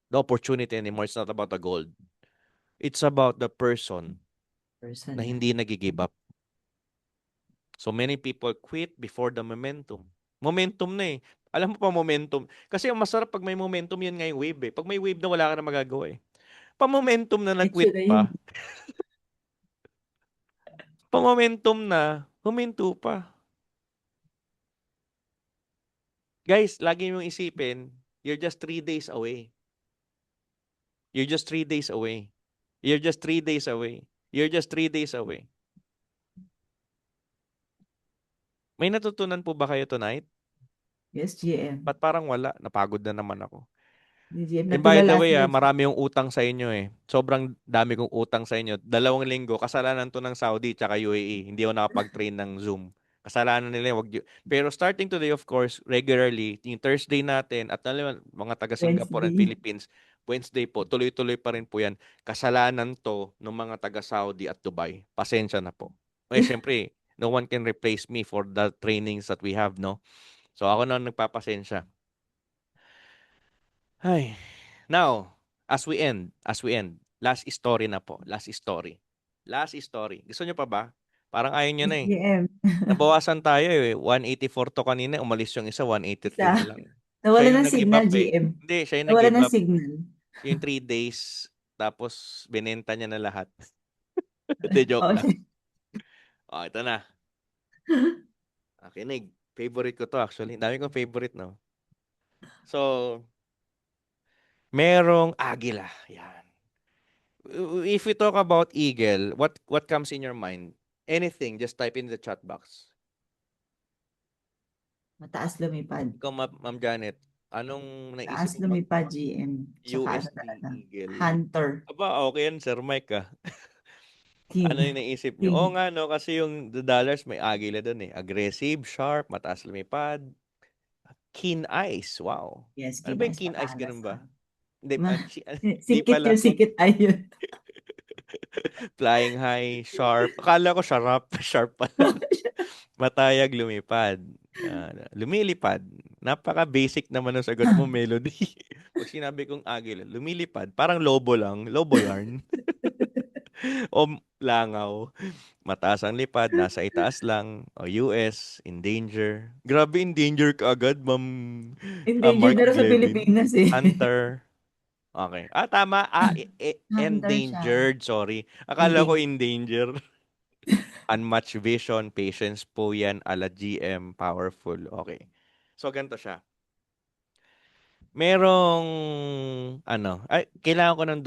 the opportunity anymore. It's not about the gold. It's about the person na Person na. hindi nag-give up. So many people quit before the momentum. Momentum na eh. Alam mo pa momentum. Kasi ang masarap pag may momentum, yan nga yung wave eh. Pag may wave na wala ka na magagawa eh. Pa-momentum na Medyo nag-quit na yun. pa. Pa-momentum na, huminto pa. Guys, lagi mong isipin, you're just 3 days away. You're just 3 days away. You're just 3 days away. You're just 3 days away. May natutunan po ba kayo tonight? Yes, GM. Ba't parang wala? Napagod na naman ako. Ni GM, And by the natulala way, sila GM. marami yung utang sa inyo eh. Sobrang dami kong utang sa inyo. 2 linggo, kasalanan to ng Saudi tsaka UAE. Hindi ako nakapag-train ng Zoom. Kasalanan nila yung Pero starting today, of course, regularly, yung Thursday natin, at alam mo, mga taga Singapore and Wednesday. Philippines, Wednesday po, tuloy-tuloy pa rin po yan. Kasalanan to ng mga taga Saudi at Dubai. Pasensya na po. Eh, syempre, No one can replace me for the trainings that we have, no? So ako na ang nagpapasensya. Ay. Now, as we end, last story na po. Last story. Last story. Gusto nyo pa ba? Parang ayaw nyo na eh. SGM. Nabawasan tayo eh. 184 to kanina, umalis yung isa, 183 na Isa. lang. Nawala Siya yung ng nag-give signal, up eh. GM. Hindi, siya yung Nawala nag-give ng up. signal. Yung 3 days, tapos binenta niya na lahat. Hindi, joke lang. Okay. Oh, ito na. Kinig. Favorite ko to actually. Dami kong favorite, no? So, merong agila. Yan. If we talk about eagle, what comes in your mind? Anything, just type in the chat box. Mataas lumipad. Ikaw, Ma'am Janet, anong naisip Taas mo pag lumipad, GM. Tsaka ano USD talaga. Eagle? Hunter. Aba, okay yan, Sir Mike, ah. King. Ano yung naisip nyo? Oo King. nga, no? Kasi yung the dollars may agila doon eh. Aggressive, sharp, mataas lumipad. Keen eyes, wow. Yes, Ano ba yung kinais keen eyes? matalas Ganun ka. ba? Hindi, Ma di sikit pala. yung sikit ayun. Flying high, sharp. Akala ko sharp. Sharp pala. Matayag lumipad. Lumilipad. Napaka-basic naman ng sagot mo, Melody. Pag sinabi kong agila, lumilipad. Parang lobo lang. Lobo yarn. O langaw. Mataas ang lipad, nasa itaas lang. O US, in danger. Grabe, in danger ka agad, Ma'am Endangered Mark na rin sa Blevin. Pilipinas eh. Hunter. Okay. Tama. Hunter siya. Endangered. Sorry. Akala ko Endangered. in danger. Unmatched vision, patience po yan, ala GM, powerful. Okay. So, ganito siya. Merong, kailangan ko ng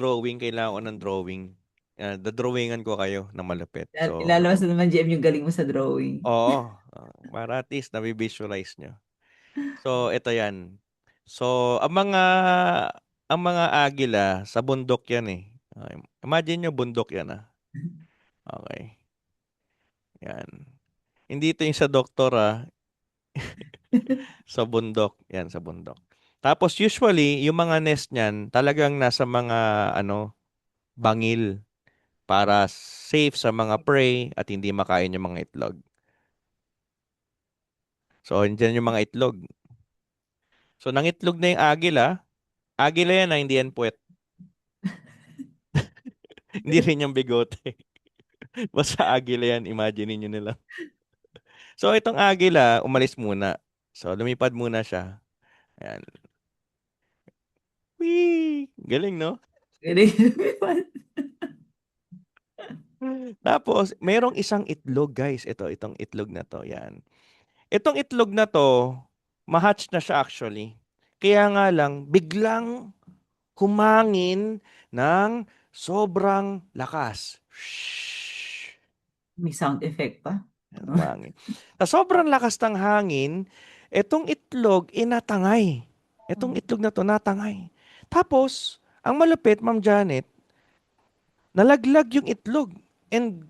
drawing. Dodrawingan ko kayo na malapit. So, Ilalabas na naman, GM, yung galing mo sa drawing. oo. Para at least nabivisualize nyo. So, ito yan. So, ang mga agila sa bundok yan eh. Imagine nyo bundok yan ah. Okay. Yan. Hindi ito yung sa doktor ah. Sa bundok. Yan, sa bundok. Tapos usually, yung mga nest niyan, talagang nasa mga, bangil para safe sa mga prey at hindi makain yung mga itlog. So, andyan yung mga itlog. So, nangitlog na yung agila. Agila yan na hindi yan puwet. Hindi rin yung bigote. Basta agila yan, imagine niyo nila. So, itong agila, umalis muna. So, lumipad muna siya. Ayan. Whee! Galing, no? Galing lumipad. Tapos, merong isang itlog, guys. Itong itlog na to. Yan. Itong itlog na to, ma-hatch na siya actually. Kaya nga lang, biglang humangin ng sobrang lakas. Shhh! May sound effect pa. Yan, humangin. Sa sobrang lakas ng hangin, itong itlog inatangay. Itong itlog na to natangay. Tapos, ang malupit, Ma'am Janet, nalaglag yung itlog. And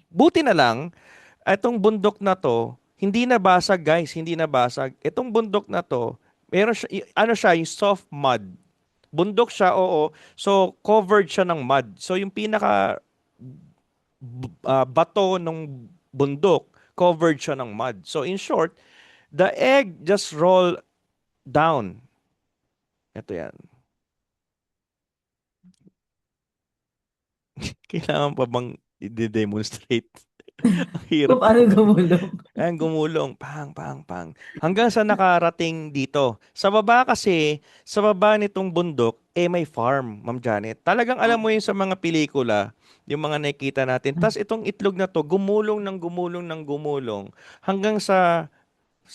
buti na lang, itong bundok na to, hindi nabasag guys, hindi nabasag. Itong bundok na to, meron siya, ano siya, yung soft mud. Bundok siya, oo. So, covered siya ng mud. So, yung pinaka bato ng bundok, covered siya ng mud. So, in short, the egg just roll down. Ito yan. Kailangan pa bang i-demonstrate? Ang hirap Kung paano naman. gumulong. Ayan, gumulong. Pang, pang, pang. Hanggang sa nakarating dito. Sa baba kasi, sa baba nitong bundok, may farm, Ma'am Janet. Talagang alam mo yun sa mga pelikula, yung mga nakikita natin. Tapos itong itlog na to, gumulong ng gumulong ng gumulong. Hanggang sa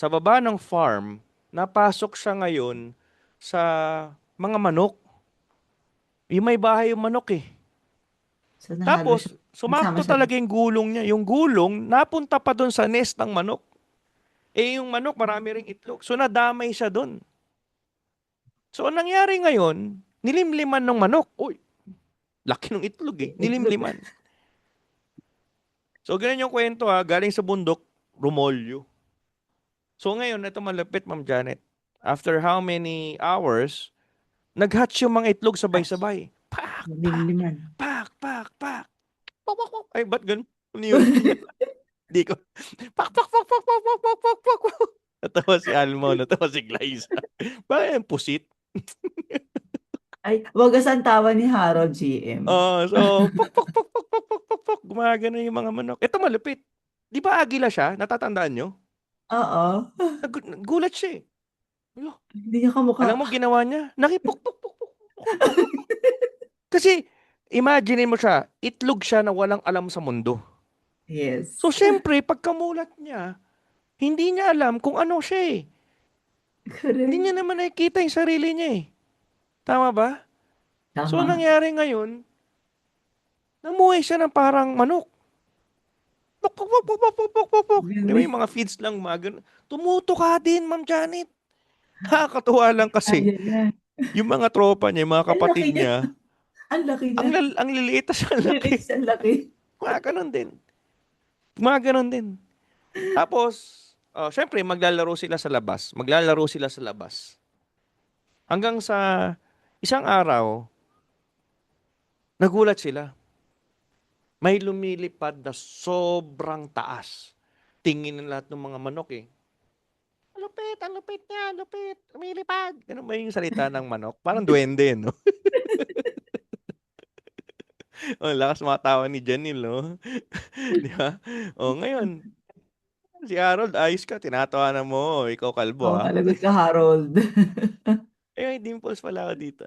baba ng farm, napasok siya ngayon sa mga manok. Yung may bahay yung manok eh. So, nahalo siya. Tapos, Nagsama sumakto siya. talaga yung gulong niya. Yung gulong, napunta pa doon sa nest ng manok. Yung manok, marami ring itlog. So, nadamay siya doon. So, ang nangyari ngayon, nilimliman ng manok. Uy, laki ng itlog eh. Itlog. Nilimliman. So, ganun yung kwento ha. Galing sa bundok, rumolyo. So, ngayon, ito malapit, Ma'am Janet. After how many hours, nag-hatch yung mga itlog sabay-sabay. Pak, pak, Nagliliman. pak, pak, pak. Pak, pak, pak. Ay, ba't ganun? Ano yun? Di ko, pak, pak, pak, pak, pak, pak, pak, pak, pak, pak. Natawa si Almo, natawa si Glyza. Bakit yung pusit? Ay, wagas ang tawa ni Harold GM. So, pok, pok, pok, pok, pok, pok, pok, pok, gumagano yung mga manok. Ito malupit. Di ba agila siya? Natatandaan nyo? Oo. Nagulat siya eh. Alo, Hindi niya kamukha. alam mo ginawa niya? Nakipok, pok, pok, pok, pok, pok, pok. Kasi, imagine mo siya, itlog siya na walang alam sa mundo. So, Yes. syempre, pagkamulat niya, hindi niya alam kung ano siya eh. Hindi Correct. niya naman nakikita yung sarili niya eh. Tama ba? So, Tama. nangyari ngayon, namuhay siya ng parang manok. Pok, pok, pok, pok, pok, pok, pok, pok, pok. Di ba yung Galing. mga feeds lang mga ganun? Tumuto ka din, Ma'am Janet. Nakakatuwa lang kasi, Kaya niya. yung mga tropa niya, yung mga Ang laki kapatid niya. niya, Ang laki niya. ang liliit tas ang laki. Lilis, ang laki. Mga ganun din. Mga ganun din. Tapos, syempre, maglalaro sila sa labas. Maglalaro sila sa labas. Hanggang sa isang araw, nagulat sila. May lumilipad na sobrang taas. Tingin ng lahat ng mga manok eh. Ang lupit niya, lupit, lumilipad. Ganun ba yung salita ng manok? Parang duwende, no? Oh, lakas matawa ni Janil, no? Di ba? Oh, ngayon, si Harold, ayos ka, tinatawanan mo. Ikaw kalbo, Oh, ha? malagot ka, Harold. Eh, may dimples pala ako dito.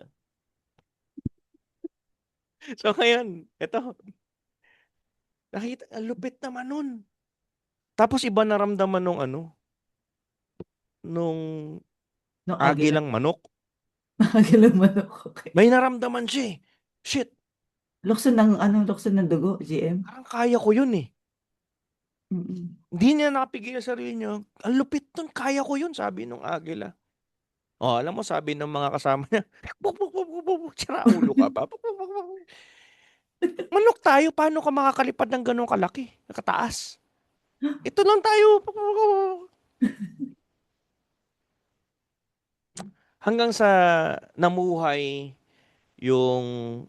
So, ngayon, eto, nakita, ang lupit naman nun. Tapos iba naramdaman nung nung No, agila. agilang manok. Agila manok. Okay. May naramdaman siya eh. Shit, Lukso ng dugo, GM. parang kaya ko yun eh. Mm-mm. Hindi niya nakapigil sa sarili niya. Ang lupit nun, kaya ko yun, sabi nung agila. Oh, alam mo, sabi ng mga kasama niya, buk, buk, buk, buk, buk, buk, sira ulo ka ba? Buk, buk, buk, buk. Manok tayo, paano ka makakalipad ng ganun kalaki, nakataas? Ito lang tayo. Buk, buk, buk, buk. Hanggang sa namuhay yung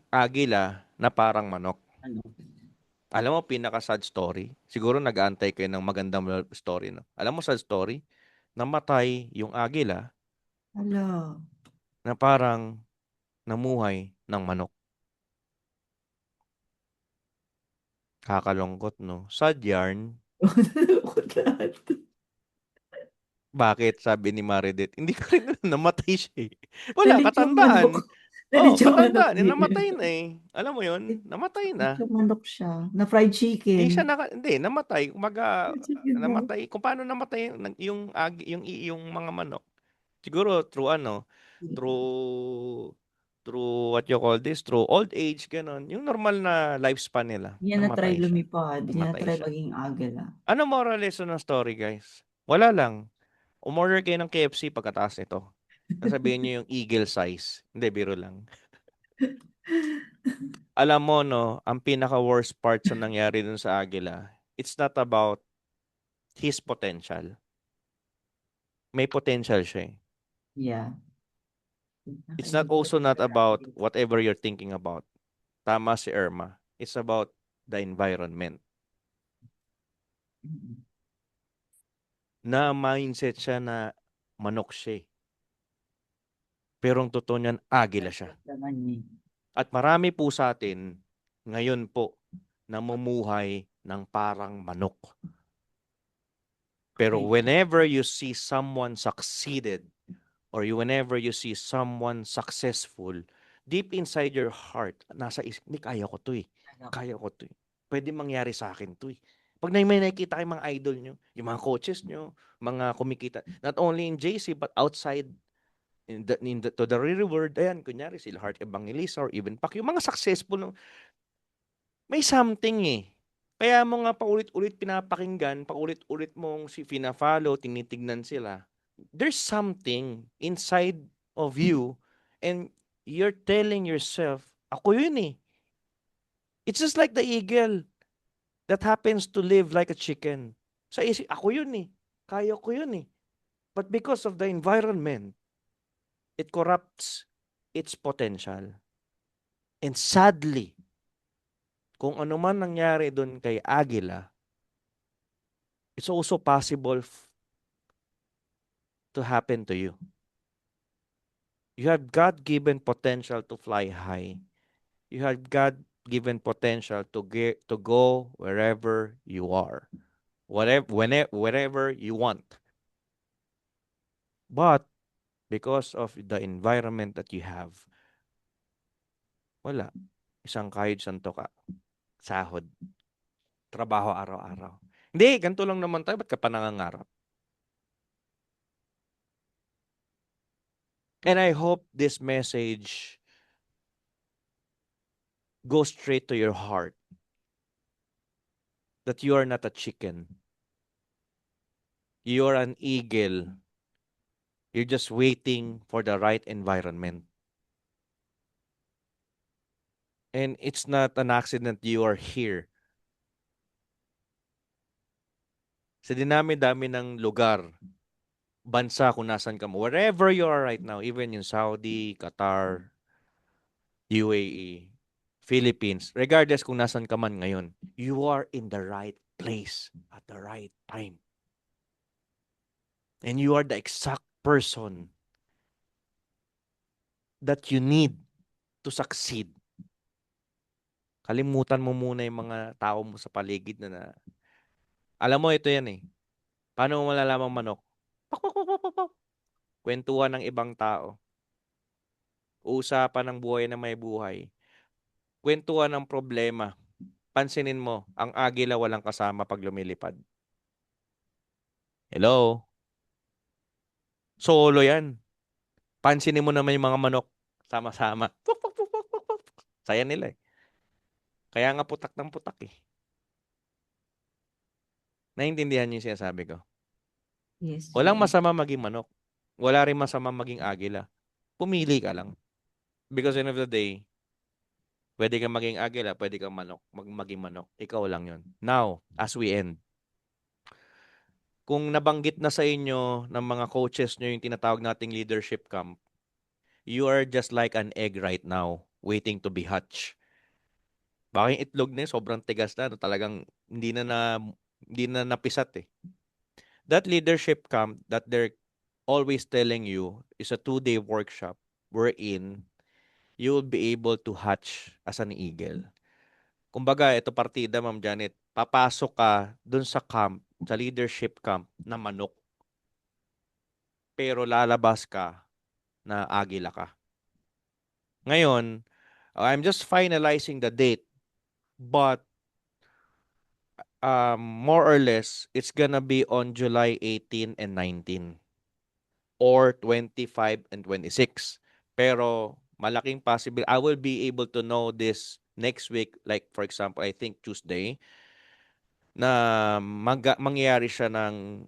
agila na parang manok. Ano? Alam mo, pinaka-sad story. Siguro nag-aantay kayo ng magandang story, no? Alam mo, sad story? Namatay yung agila Hala. na parang namuhay ng manok. Kakalungkot, no? Sad yarn. Nalulungkot lahat. Bakit? Sabi ni Maridit. Hindi ko rin alam, namatay siya eh. Wala, Nalitsong manok. katandaan. Oh, Nalitsong manok katandaan. Eh, din. namatay na eh. Alam mo yun? Namatay na. Nalitsong manok siya. Na fried Eh, chicken. siya hindi, namatay. Kumaga, Fried chicken daw. namatay. Kung paano namatay yung mga manok. Siguro through through, what you call this, through old age, ganon. Yung normal na lifespan nila. Hindi niya na-try Namatay siya. lumipad. Hindi niya Namatay na-try siya. maging agila. Ano moral lesson ng story, guys? Wala lang. Umorder kayo ng KFC pagkataas nito. Sasabihin niyo yung eagle size. Hindi, biro lang. Alam mo, no, ang pinaka-worst part sa nangyari dun sa Agila, it's not about his potential. May potential siya eh. Yeah. It's not Nakailigtas also not siya about dahil. whatever you're thinking about. Tama si Irma. It's about the environment. Mm-mm. Na mindset siya na manok siya eh. Pero ang totoo niyan, agila siya. Naman niya. At marami po sa atin, ngayon po, namumuhay ng parang manok. Pero Okay. whenever you see someone succeeded, or whenever you see someone successful, deep inside your heart, nasa isip, hindi, kaya ko to eh. Ano? Kaya ko to eh. Pwede mangyari sa akin to eh. Pag may nakikita kayong mga idol nyo, yung mga coaches nyo, mga kumikita, not only in JC, but outside, to the real world, ayan, kunyari, sila Heart Evangelista, or even Pak, yung mga successful, no, may something eh. Kaya mo nga paulit-ulit pinapakinggan, paulit-ulit mong fina-follow, tinitignan sila. There's something inside of you and you're telling yourself, ako yun eh. It's just like the eagle that happens to live like a chicken. Sa isip, ako yun eh. Kaya ko yun eh. But because of the environment, it corrupts its potential. And sadly, kung ano man nangyari doon kay Agila, it's also possible to happen to you. You have God-given potential to fly high. You have God-given potential to go wherever you are, wherever you want. But because of the environment that you have, wala. Isang kahit santo ka, sahod, trabaho araw-araw. Hindi, ganito lang naman tayo. Ba't ka pa nangangarap? And I hope this message goes straight to your heart that you are not a chicken. You are an eagle. You're just waiting for the right environment. And it's not an accident you are here. Sa dinami-dami ng lugar, bansa kung nasan ka mo, wherever you are right now, even in Saudi, Qatar, UAE, Philippines, regardless kung nasan ka man ngayon, you are in the right place at the right time. And you are the exact person that you need to succeed. Kalimutan mo muna yung mga tao mo sa paligid alam mo, ito yan eh. Paano mo malalamang manok? Pak, pak, pak, pak, pak, pak. Kwentuhan ng ibang tao. Usapan ng buhay na may buhay. Kwentuhan ng problema. Pansinin mo, ang agila walang kasama pag lumilipad. Hello? Solo yan. Pansinin mo naman yung mga manok. Sama-sama. Puk, puk, puk, puk, puk, puk. Saya nila eh. Kaya nga putak ng putak eh. Naintindihan niyo yung sinasabi ko? Yes, Walang GM. masama maging manok. Wala rin masama maging agila. Pumili ka lang. Because end of the day, pwede kang maging agila, pwede kang manok, maging manok. Ikaw lang yun. Now, as we end, kung nabanggit na sa inyo ng mga coaches nyo yung tinatawag nating leadership camp, you are just like an egg right now, waiting to be hatched. Baka yung itlog na yun, sobrang tigas na, no? Talagang hindi na napisat eh. That leadership camp that they're always telling you is a 2-day workshop wherein you will be able to hatch as an eagle. Kumbaga, ito partida, Ma'am Janet, papasok ka dun sa camp, sa leadership camp na manok, pero lalabas ka na agila ka. Ngayon, I'm just finalizing the date, but more or less, it's gonna be on July 18 and 19 or 25 and 26. Pero malaking possible, I will be able to know this next week, like for example, I think Tuesday, na mangyayari siya ng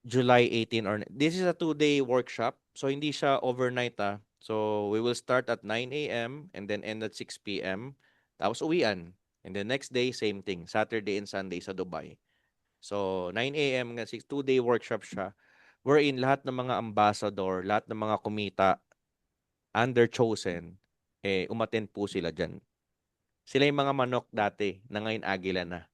July 18 or this is a 2-day workshop. So hindi siya overnight ah. So we will start at 9 a.m. and then end at 6 p.m. Tapos uwian. And the next day, same thing. Saturday and Sunday sa Dubai. So 9 a.m. nga 2-day workshop siya. Wherein lahat ng mga ambassador, lahat ng mga kumita under chosen, umattend po sila dyan. Sila yung mga manok dati na ngayon agila na.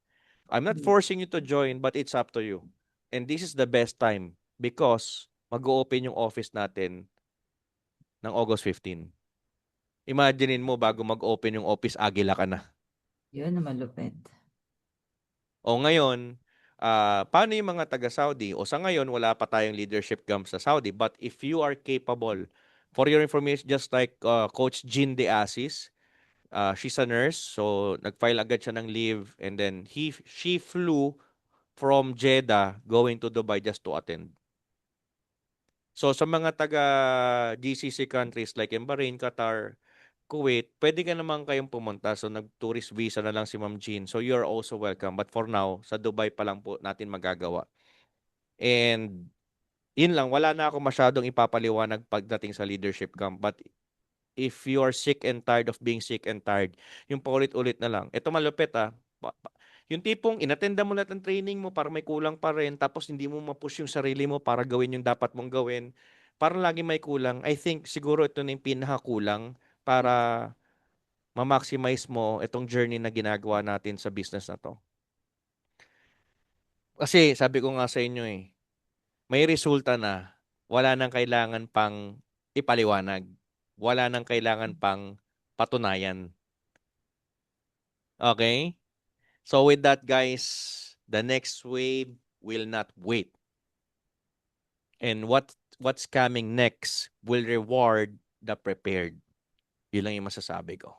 I'm not forcing you to join, but it's up to you. And this is the best time because mag-open yung office natin ng August 15. Imaginein mo bago mag-open yung office, agila ka na. Yun na malupit. O ngayon, paano yung mga taga-Saudi? O sa ngayon, wala pa tayong leadership camp sa Saudi. But if you are capable, for your information, just like Coach Jean De Asis, she's a nurse, so nag-file agad siya ng leave and then she flew from Jeddah going to Dubai just to attend. So sa mga taga GCC countries like in Bahrain, Qatar, Kuwait, pwede ka naman kayong pumunta. So nag-tourist visa na lang si Ma'am Jean. So you're also welcome. But for now, sa Dubai pa lang po natin magagawa. And yun lang, wala na ako masyadong ipapaliwanag pagdating sa leadership camp. But if you are sick and tired of being sick and tired, yung paulit-ulit na lang. Ito malupit ah. Yung tipong inattenda mo lahat ng training mo para may kulang pa rin, tapos hindi mo ma-push yung sarili mo para gawin yung dapat mong gawin. Parang lagi may kulang. I think siguro ito na yung pinakakulang para ma-maximize mo itong journey na ginagawa natin sa business na to. Kasi sabi ko nga sa inyo eh, may resulta na. Wala nang kailangan pang ipaliwanag. Wala nang kailangan pang patunayan. Okay? So with that guys, the next wave will not wait. And what's coming next will reward the prepared. Yun lang yung masasabi ko.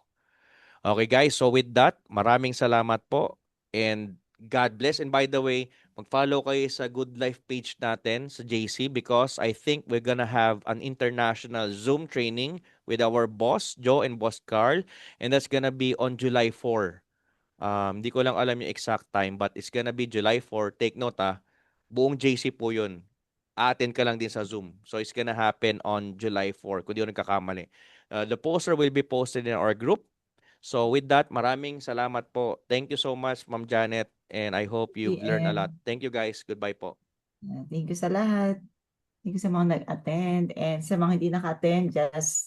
Okay guys, so with that, maraming salamat po and God bless. And by the way, mag-follow kayo sa Good Life page natin sa JC because I think we're gonna have an international Zoom training with our boss, Joe and boss Carl, and that's gonna be on July 4. Hindi ko lang alam yung exact time but it's gonna be July 4. Take note buong JC po yun. Attend ka lang din sa Zoom. So it's gonna happen on July 4 kung di ko nagkakamali. The poster will be posted in our group. So with that, maraming salamat po. Thank you so much, Ma'am Janet, and I hope you've learned a lot. GM. Thank you guys. Goodbye po. Thank you sa lahat. Thank you sa mga nag-attend and sa mga hindi naka-attend, just